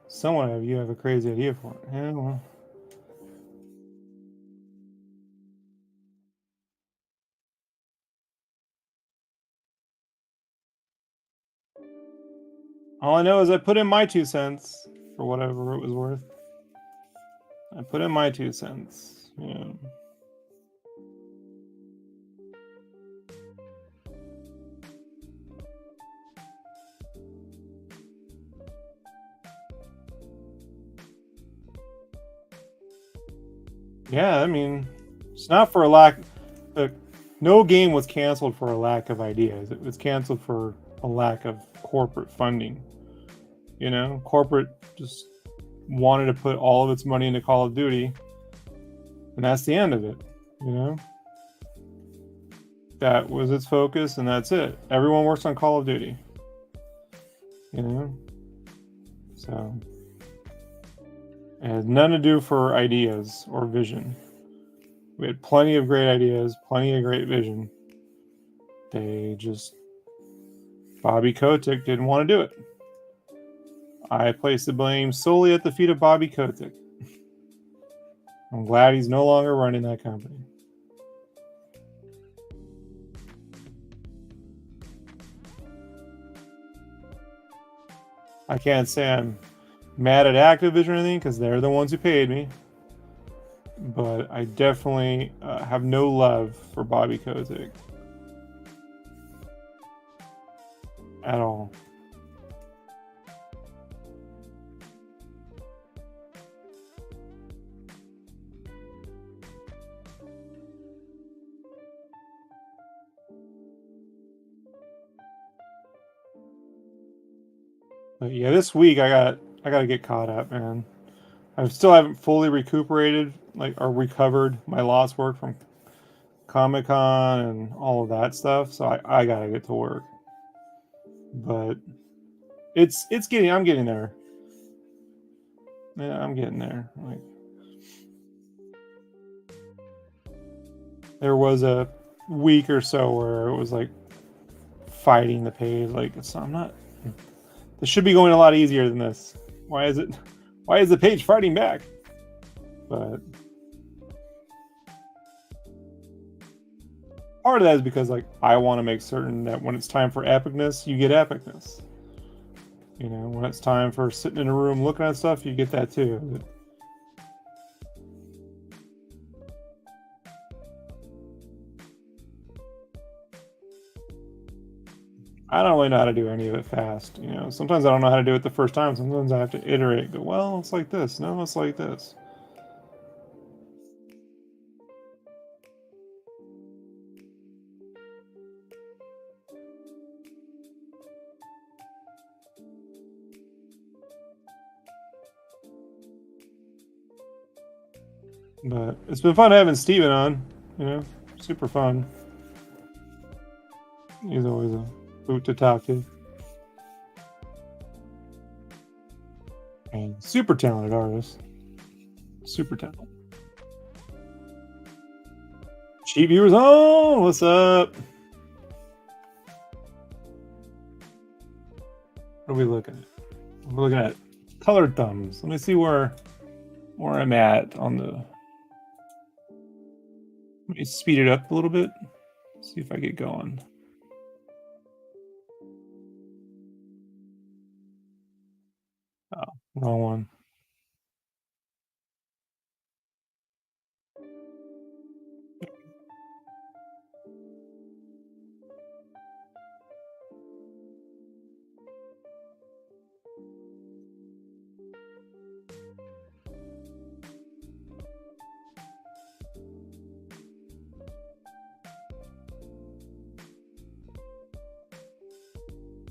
Speaker 1: Someone of you have a crazy idea for it. Yeah, well. All I know is I put in my 2 cents for whatever it was worth. I put in my 2 cents. Yeah. Yeah, I mean, it's not for a lack. Look, no game was canceled for a lack of ideas. It was canceled for a lack of corporate funding. You know, corporate just wanted to put all of its money into Call of Duty, and that's the end of it. You know, that was its focus, and that's it. Everyone works on Call of Duty. You know, so it had none to do for ideas or vision. We had plenty of great ideas, plenty of great vision. They just, Bobby Kotick didn't want to do it. I place the blame solely at the feet of Bobby Kotick. I'm glad he's no longer running that company. I can't say I'm mad at Activision or anything because they're the ones who paid me. But I definitely have no love for Bobby Kotick at all. But yeah, this week I got to get caught up, man. I still haven't fully recuperated, like, or recovered my lost work from Comic-Con and all of that stuff. So I gotta get to work. But I'm getting there. Yeah, I'm getting there. Like, there was a week or so where it was like fighting the page. Like, I'm not. This should be going a lot easier than this. Why is the page fighting back? But part of that is because like I want to make certain that when it's time for epicness, you get epicness. You know, when it's time for sitting in a room looking at stuff, you get that too. But I don't really know how to do any of it fast. You know, sometimes I don't know how to do it the first time. Sometimes I have to iterate. Go, well, it's like this. No, it's like this. But it's been fun having Steven on. You know, super fun. He's always a hoot to talk to. And super talented artist. Super talented. Cheap viewers on. What's up? What are we looking at? We're looking at colored thumbs. Let me see where I'm at on the. Let me speed it up a little bit. See if I get going. Oh, wrong one.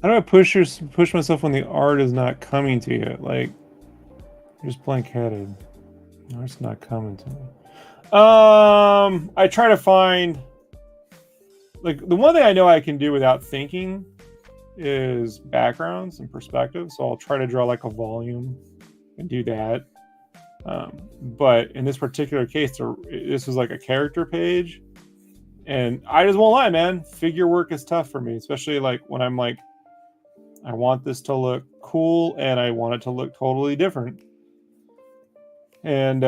Speaker 1: How do I push myself when the art is not coming to you? Like, you're just blank headed. Art's not coming to me. I try to find, like, the one thing I know I can do without thinking is backgrounds and perspective. So I'll try to draw like a volume and do that. But in this particular case, this was like a character page, and I just won't lie, man. Figure work is tough for me, especially like when I'm like, I want this to look cool and I want it to look totally different. And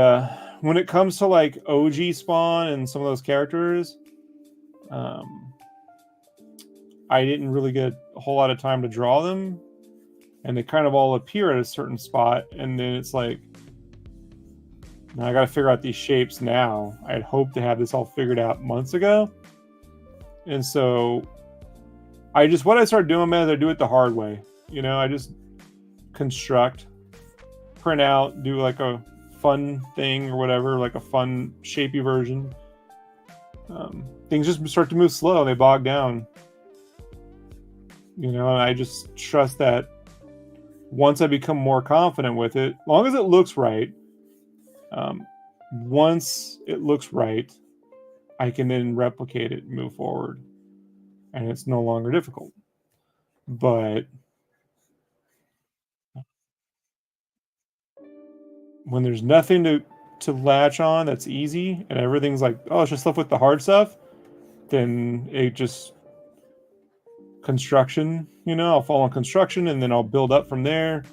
Speaker 1: when it comes to like OG Spawn and some of those characters, I didn't really get a whole lot of time to draw them, and they kind of all appear at a certain spot, and then it's like, now I got to figure out these shapes now. I had hoped to have this all figured out months ago, and so what I started doing, man, is I do it the hard way. You know, I just construct, print out, do like a fun thing or whatever, like a fun shapy version. Things just start to move slow; they bog down. You know, and I just trust that once I become more confident with it, as long as it looks right, once it looks right, I can then replicate it and move forward, and it's no longer difficult. But when there's nothing to latch on that's easy, and everything's like, oh, it's just stuff with the hard stuff, then it just construction. You know, I'll fall on construction, and then I'll build up from there.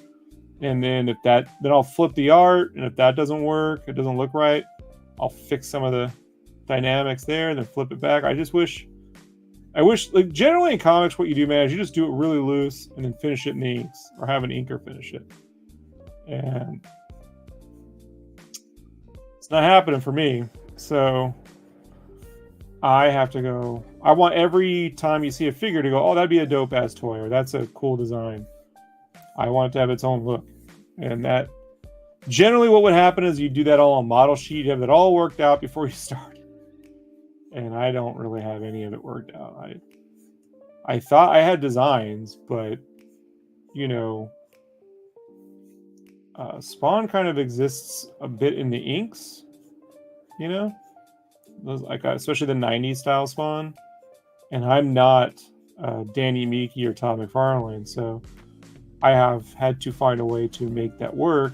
Speaker 1: And then then I'll flip the art, and if that doesn't work, it doesn't look right, I'll fix some of the dynamics there, then flip it back. I wish, like, generally in comics, what you do, man, is you just do it really loose and then finish it in the inks, or have an inker finish it. And it's not happening for me. So I have to go. I want every time you see a figure to go, oh, that'd be a dope ass toy, or that's a cool design. I want it to have its own look. And that generally what would happen is you do that all on model sheet, you have it all worked out before you start. And I don't really have any of it worked out. I thought I had designs, but you know, Spawn kind of exists a bit in the inks, you know, those, like, especially the '90s style Spawn. And I'm not Danny Meeke or Todd McFarlane, so I have had to find a way to make that work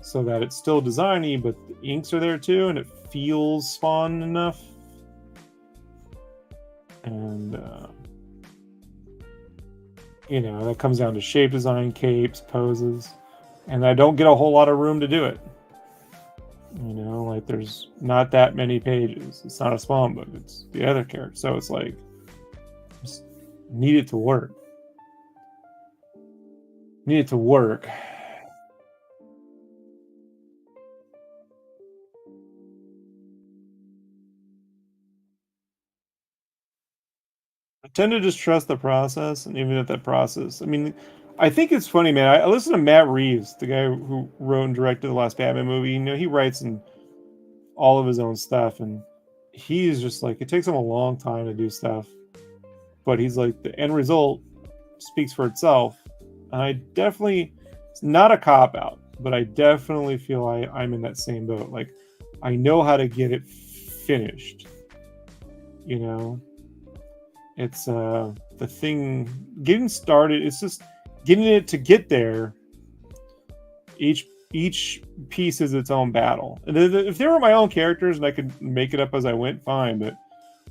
Speaker 1: so that it's still designy, but the inks are there too, and it feels Spawn enough. And you know, that comes down to shape design, capes, poses, and I don't get a whole lot of room to do it. You know, like, there's not that many pages. It's not a Spawn book, it's the other character, so it's like, just need it to work. Need it to work. I tend to just trust the process, and even if that process, I mean, I think it's funny, man. I listen to Matt Reeves, the guy who wrote and directed the last Batman movie. You know, he writes in all of his own stuff, and he's just like, it takes him a long time to do stuff, but he's like, the end result speaks for itself. And I definitely, it's not a cop out, but I definitely feel I'm in that same boat. Like, I know how to get it finished. You know, it's the thing, getting started. It's just getting it to get there Each piece is its own battle. And if they were my own characters and I could make it up as I went, fine. But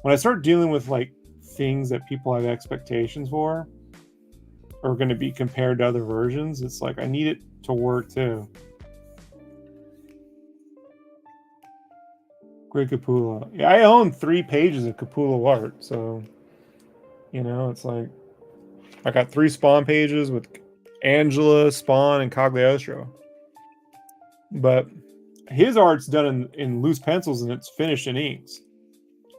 Speaker 1: when I start dealing with like things that people have expectations for, are going to be compared to other versions, it's like I need it to work too. Great Capullo. Yeah, I own 3 pages of Capullo art, so it's like I got 3 Spawn pages with Angela, Spawn, and Cagliostro. But his art's done in loose pencils and it's finished in inks.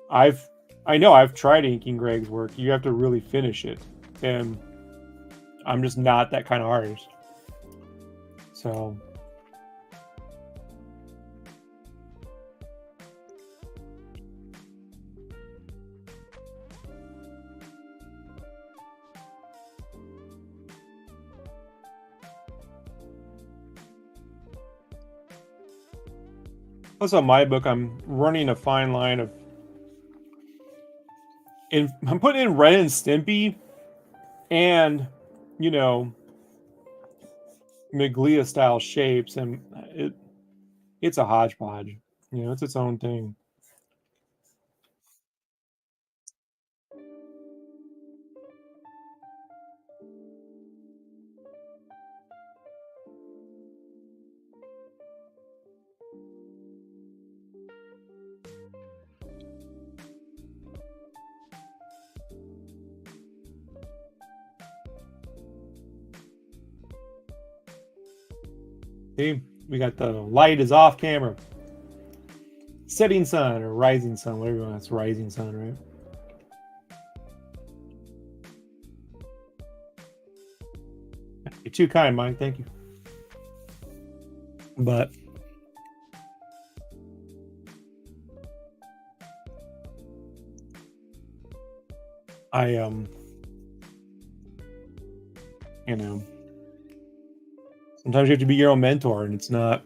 Speaker 1: I know I've tried inking Greg's work. You have to really finish it, and I'm just not that kind of artist. So plus on my book, I'm running a fine line of I'm putting in Ren and Stimpy and Miglia style shapes, and it's a hodgepodge. It's its own thing. See, we got the light is off camera. Setting sun or rising sun, whatever you want. It's rising sun, right? You're too kind, Mike. Thank you. But I sometimes you have to be your own mentor, and it's not.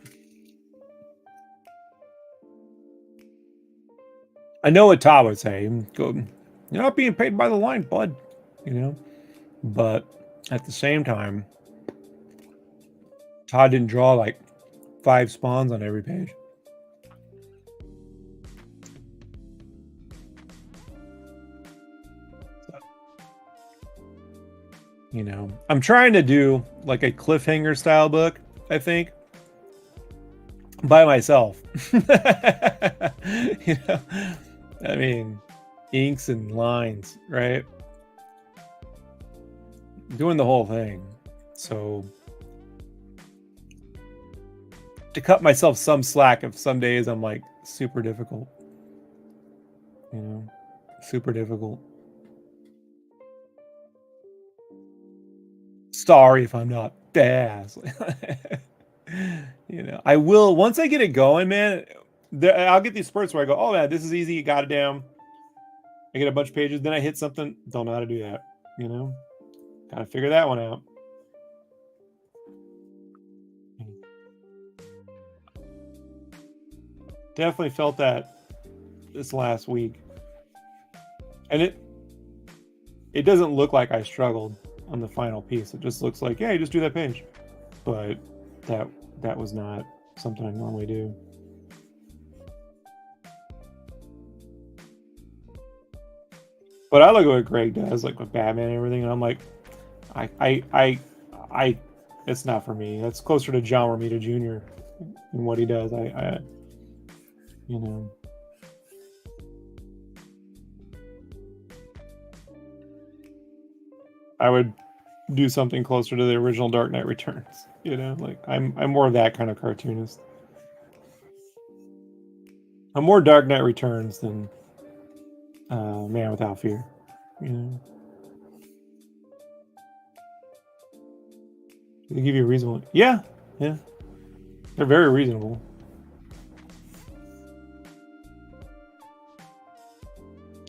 Speaker 1: I know what Todd would say. You're not being paid by the line, bud. But at the same time, Todd didn't draw like 5 spawns on every page. I'm trying to do like a cliffhanger style book, I think, by myself. I mean, inks and lines, right? Doing the whole thing. So to cut myself some slack if some days I'm like super difficult. Super difficult. Sorry if I'm not fast. I will once I get it going, man. I'll get these spurts where I go, oh man, this is easy. Got it down. I get a bunch of pages, then I hit something. Don't know how to do that. Gotta figure that one out. Definitely felt that this last week, and it doesn't look like I struggled on the final piece. It just looks like, yeah, you just do that page, but that was not something I normally do. But I look at what Greg does, like with Batman and everything, and I'm like, I it's not for me. That's closer to John Romita Jr. and what he does. I would do something closer to the original Dark Knight Returns. Like I'm more of that kind of cartoonist. I'm more Dark Knight Returns than Man Without Fear. They give you a reasonable. Yeah. They're very reasonable.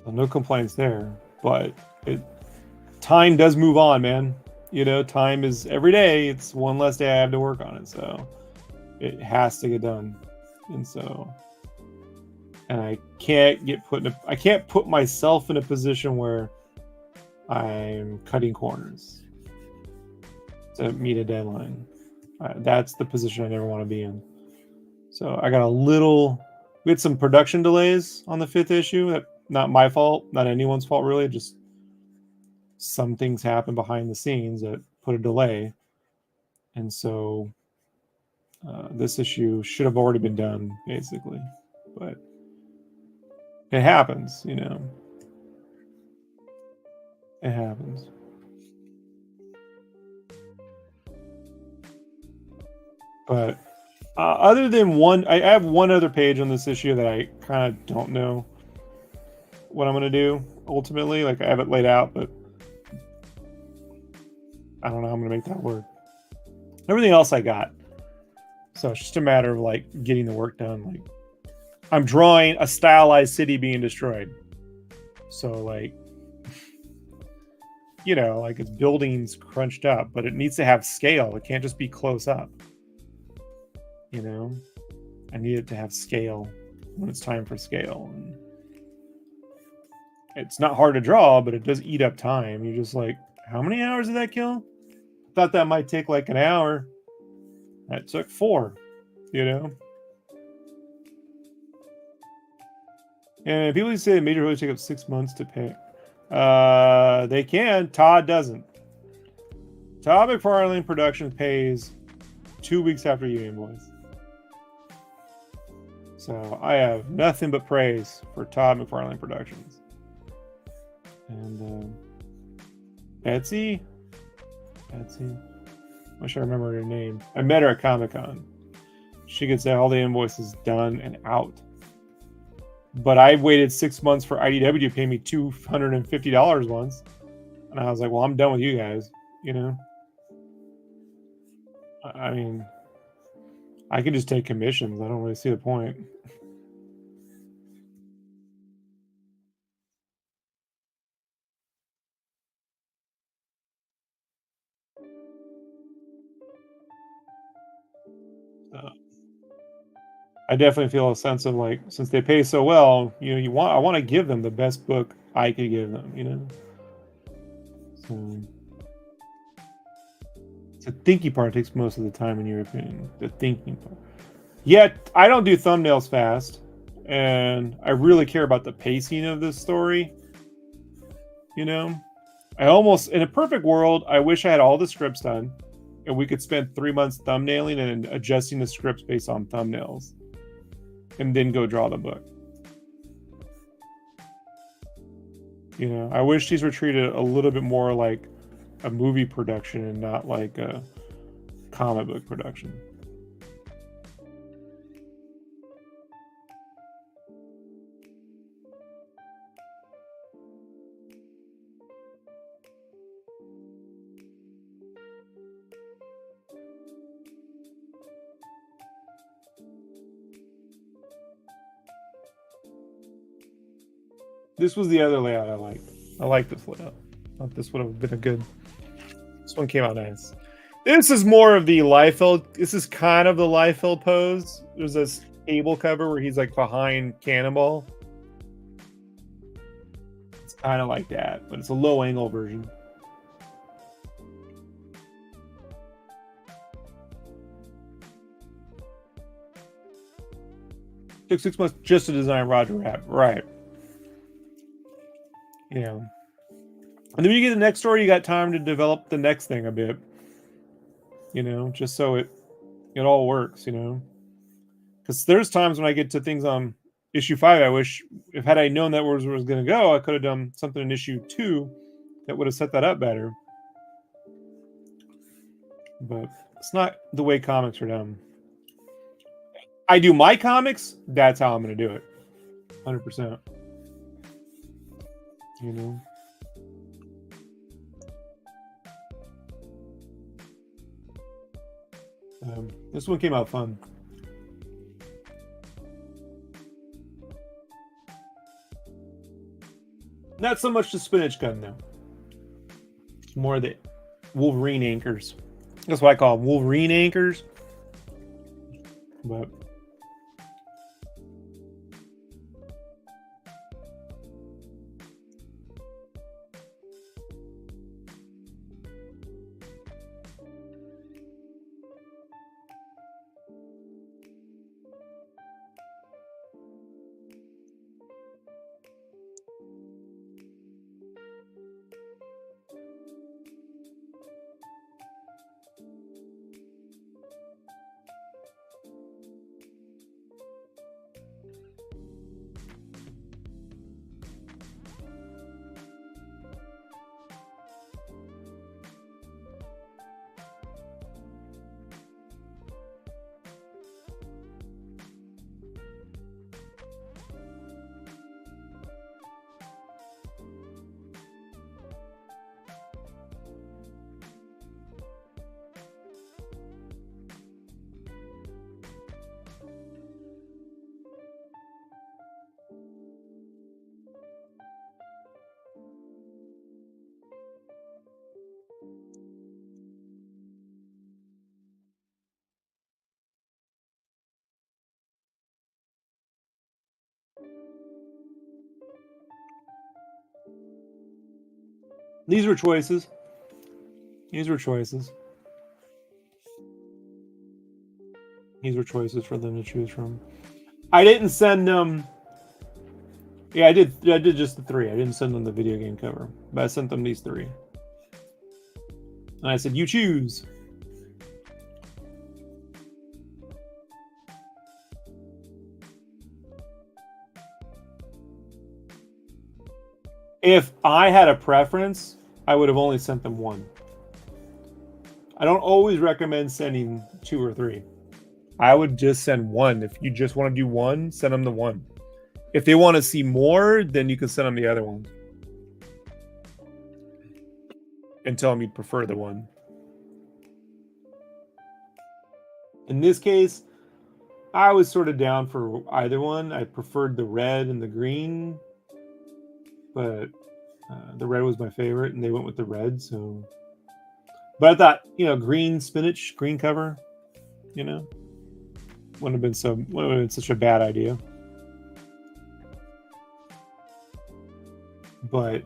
Speaker 1: Well, no complaints there, but time does move on, man. Time is every day. It's one less day I have to work on it, so it has to get done. And I can't I can't put myself in a position where I'm cutting corners to meet a deadline. That's the position I never want to be in. So I got a little. We had some production delays on the 5th issue. That not my fault, not anyone's fault really. Just some things happen behind the scenes that put a delay, and so this issue should have already been done basically, but it happens, you know. It happens. But other than one, I have one other page on this issue that I kind of don't know what I'm going to do ultimately. Like I have it laid out, but I don't know how I'm going to make that work. Everything else I got. So it's just a matter of like getting the work done. Like I'm drawing a stylized city being destroyed. So like, you know, like it's buildings crunched up, but it needs to have scale. It can't just be close up. You know, I need it to have scale when it's time for scale. And it's not hard to draw, but it does eat up time. You're just like, how many hours did that kill? I thought that might take like an hour. That took 4, you know? And people say major really take up 6 months to pay. They can. Todd doesn't. Todd McFarlane Productions pays 2 weeks after you invoice. So I have nothing but praise for Todd McFarlane Productions. And Betsy, wish I remember her name. I met her at Comic-Con. She gets all the invoices done and out. But I waited 6 months for IDW to pay me $250 once. And I was like, well, I'm done with you guys, you know? I mean, I can just take commissions. I don't really see the point. I definitely feel a sense of like, since they pay so well, you know, I want to give them the best book I could give them, you know? So it's the thinking part takes most of the time, in your opinion. The thinking part. Yet I don't do thumbnails fast, and I really care about the pacing of this story. You know, I almost, in a perfect world, I wish I had all the scripts done, and we could spend 3 months thumbnailing and adjusting the scripts based on thumbnails, and then go draw the book. You know, I wish these were treated a little bit more like a movie production and not like a comic book production. This was the other layout I liked. I like this layout. Thought this would have been a good. This one came out nice. This is more of the Liefeld. This is kind of the Liefeld pose. There's this table cover where he's like behind Cannonball. It's kind of like that, but it's a low angle version. Took 6 months just to design Roger Rabbit. Right. Yeah. And then when you get the next story, you got time to develop the next thing a bit. You know, just so it all works, you know. Because there's times when I get to things on issue 5, I wish, if had I known that was where it was going to go, I could have done something in issue 2 that would have set that up better. But it's not the way comics are done. I do my comics, that's how I'm going to do it. 100%. You know? This one came out fun. Not so much the spinach gun, though. It's more the Wolverine anchors. That's what I call them, Wolverine anchors. But These were choices. These were choices. These were choices for them to choose from. I didn't send them. Yeah, I did. I did just the 3. I didn't send them the video game cover, but I sent them these 3. And I said, "You choose." If I had a preference, I would have only sent them 1. I don't always recommend sending 2 or 3. I would just send 1. If you just want to do 1, send them the 1. If they want to see more, then you can send them the other one. And tell them you'd prefer the 1. In this case, I was sort of down for either one. I preferred the red and the green, but the red was my favorite, and they went with the red. So, but I thought, green spinach, green cover, wouldn't have been such a bad idea. But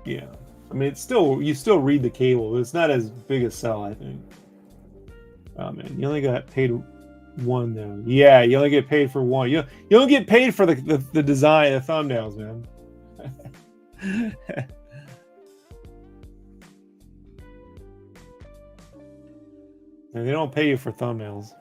Speaker 1: yeah, I mean, you still read the cable. It's not as big a sell, I think. Oh man, you only got paid 1 though. Yeah, you only get paid for 1. You don't get paid for the design, the thumbnails, man. And they don't pay you for thumbnails.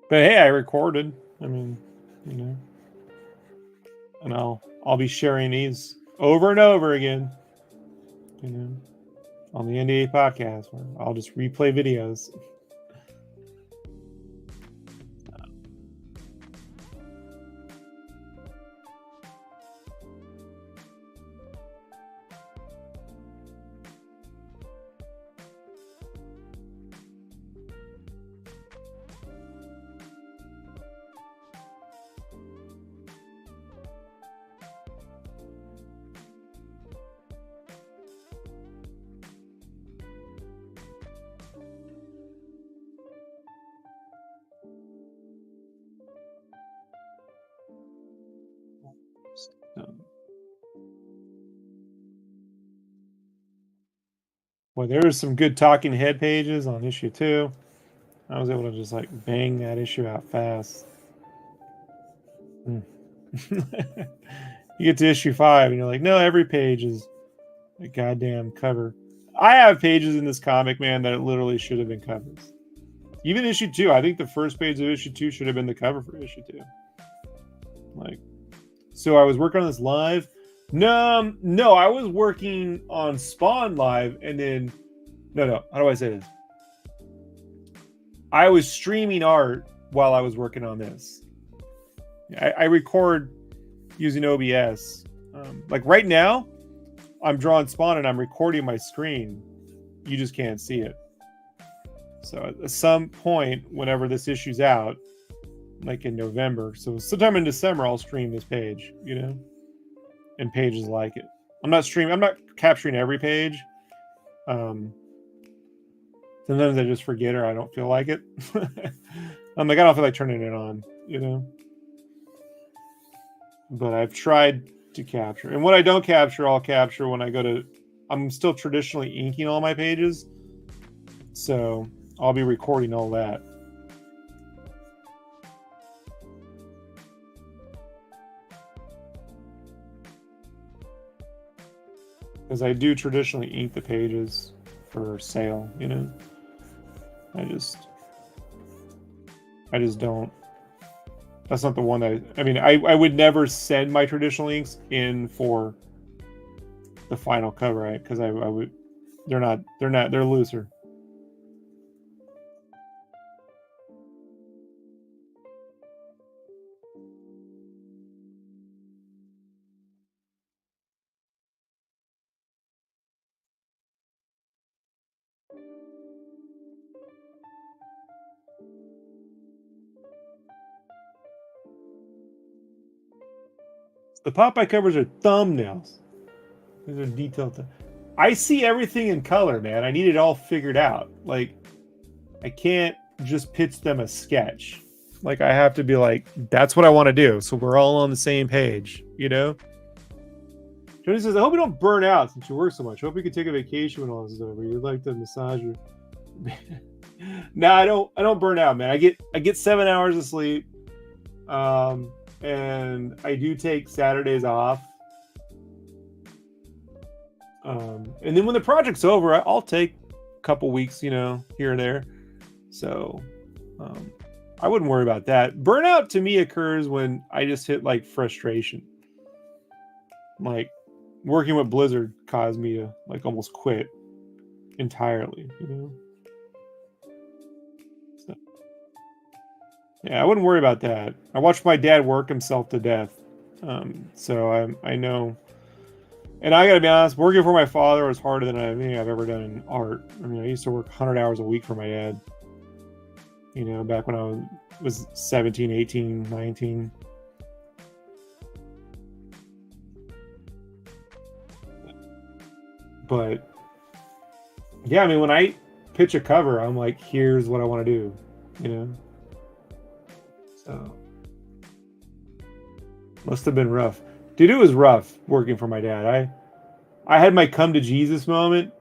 Speaker 1: But hey, I recorded. I mean, and I'll be sharing these over and over again, on the NDA podcast, where I'll just replay videos. Well, there was some good talking head pages on issue 2. I was able to just bang that issue out fast. You get to issue 5 and you're like, no, every page is a goddamn cover. I have pages in this comic, man, that literally should have been covers. Even issue 2, I think the first page of issue 2 should have been the cover for issue 2. So I was working on this live. No, I was working on Spawn live, and then no. How do I say this? I was streaming art while I was working on this. I record using OBS. Right now, I'm drawing Spawn and I'm recording my screen. You just can't see it. So at some point, whenever this issue's out, in November, so sometime in December, I'll stream this page, and pages like it. I'm not capturing every page. Sometimes I just forget, or I don't feel like it. I don't feel like turning it on, But I've tried to capture. And what I don't capture, I'll capture when I go to... I'm still traditionally inking all my pages. So I'll be recording all that. Because I do traditionally ink the pages for sale, you know. I just don't. That's not the one that I mean. I would never send my traditional inks in for the final cover, right? Because I would. They're looser. The Popeye covers are thumbnails. These are detailed. I see everything in color, man. I need it all figured out. Like, I can't just pitch them a sketch. Like, I have to be like, that's what I want to do. So we're all on the same page, you know? Jody says, I hope you don't burn out since you work so much. I hope you can take a vacation when all this is over. You'd like to massage your. No, I don't burn out, man. I get 7 hours of sleep. And I do take Saturdays off. And then when the project's over, I'll take a couple weeks, you know, here and there. So I wouldn't worry about that. Burnout to me occurs when I just hit like frustration. Like working with Blizzard caused me to like almost quit entirely, you know. So, yeah, I wouldn't worry about that. I watched my dad work himself to death, so I know. And I gotta be honest, working for my father was harder than anything I've ever done in art. I mean, I used to work 100 hours a week for my dad, you know, back when I was 17, 18, 19. But yeah, I mean, when I pitch a cover, I'm like, here's what I want to do, you know? So must have been rough. Dude, it was rough working for my dad. I had my come to Jesus moment.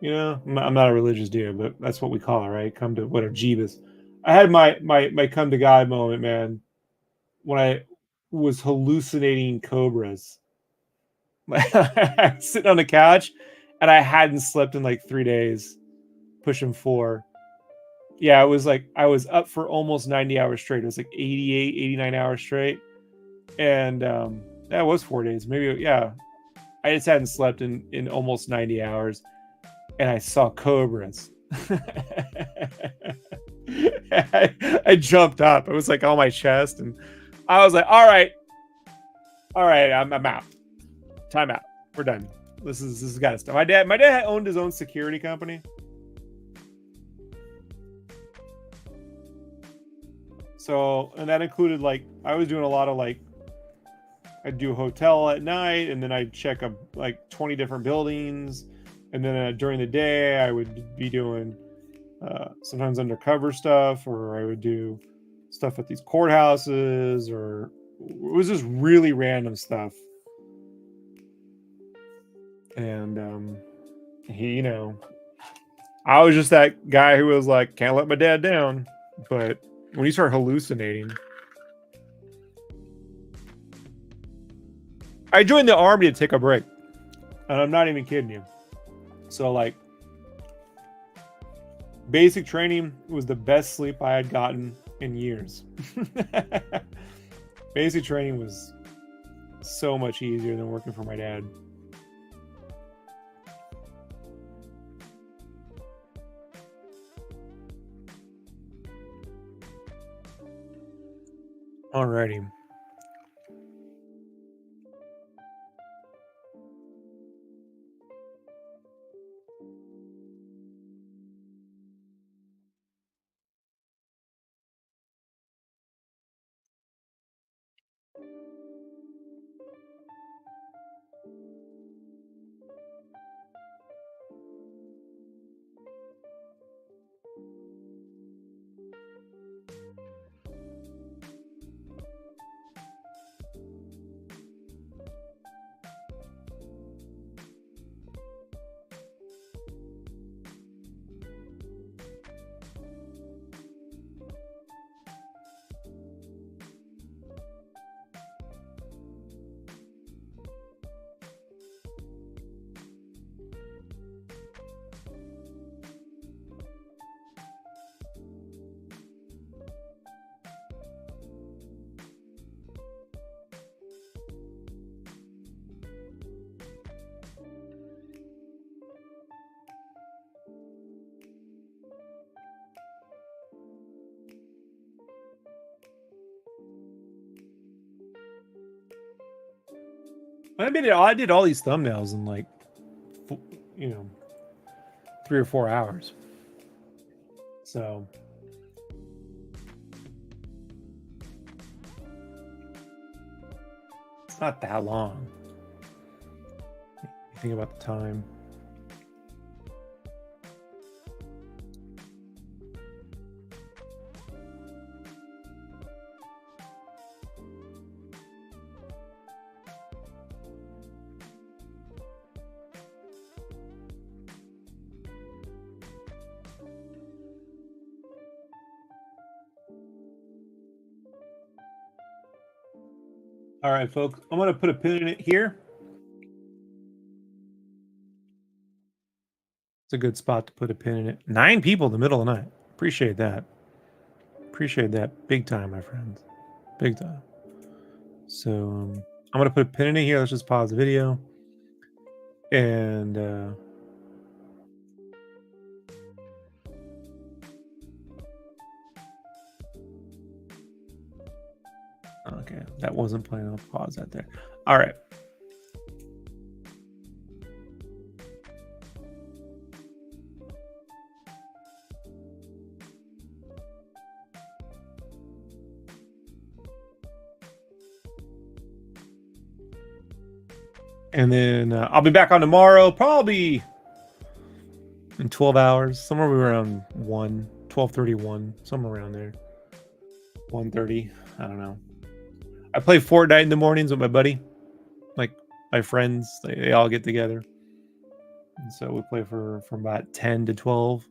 Speaker 1: You know, I'm not a religious dude, but that's what we call it, right? Come to whatever Jeebus. I had my come to God moment, man, when I was hallucinating cobras. Sitting on the couch, and I hadn't slept in like 3 days, pushing 4. Yeah, it was like I was up for almost 90 hours straight. It was like 88, 89 hours straight, and that was 4 days. Maybe yeah, I just hadn't slept in almost 90 hours, and I saw cobras. I jumped up. It was like on my chest, and I was like, all right, I'm out. Time out. We're done. This is got to stop. My dad owned his own security company. So, and that included like I was doing a lot of like I'd do a hotel at night, and then I'd check like 20 different buildings, and then during the day I would be doing sometimes undercover stuff, or I would do stuff at these courthouses, or it was just really random stuff. And he, you know, I was just that guy who was like, can't let my dad down. But when you start hallucinating, I joined the army to take a break, and I'm not even kidding you. So like, basic training was the best sleep I had gotten in years. Basic training was so much easier than working for my dad. Alrighty. I did all these thumbnails in like, 3 or 4 hours. So it's not that long. You think about the time. All right, folks, I'm going to put a pin in it here. It's a good spot to put a pin in it. 9 people in the middle of the night. Appreciate that. Appreciate that big time, my friends. Big time. So I'm going to put a pin in it here. Let's just pause the video. And okay, that wasn't playing. I'll pause that there. All right. And then I'll be back on tomorrow, probably in 12 hours, somewhere around 12:31, somewhere around there. 1:30, I don't know. I play Fortnite in the mornings with my buddy. Like my friends, they all get together. And so we play from about 10 to 12.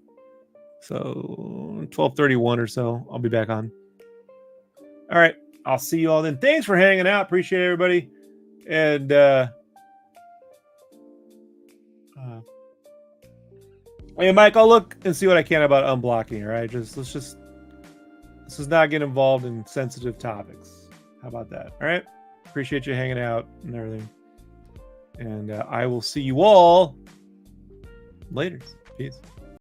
Speaker 1: So 12:31 or so, I'll be back on. All right, I'll see you all then. Thanks for hanging out. Appreciate everybody. And hey, Mike, I'll look and see what I can about unblocking. All right, let's not get involved in sensitive topics. How about that? All right, appreciate you hanging out and everything. And I will see you all later. Peace.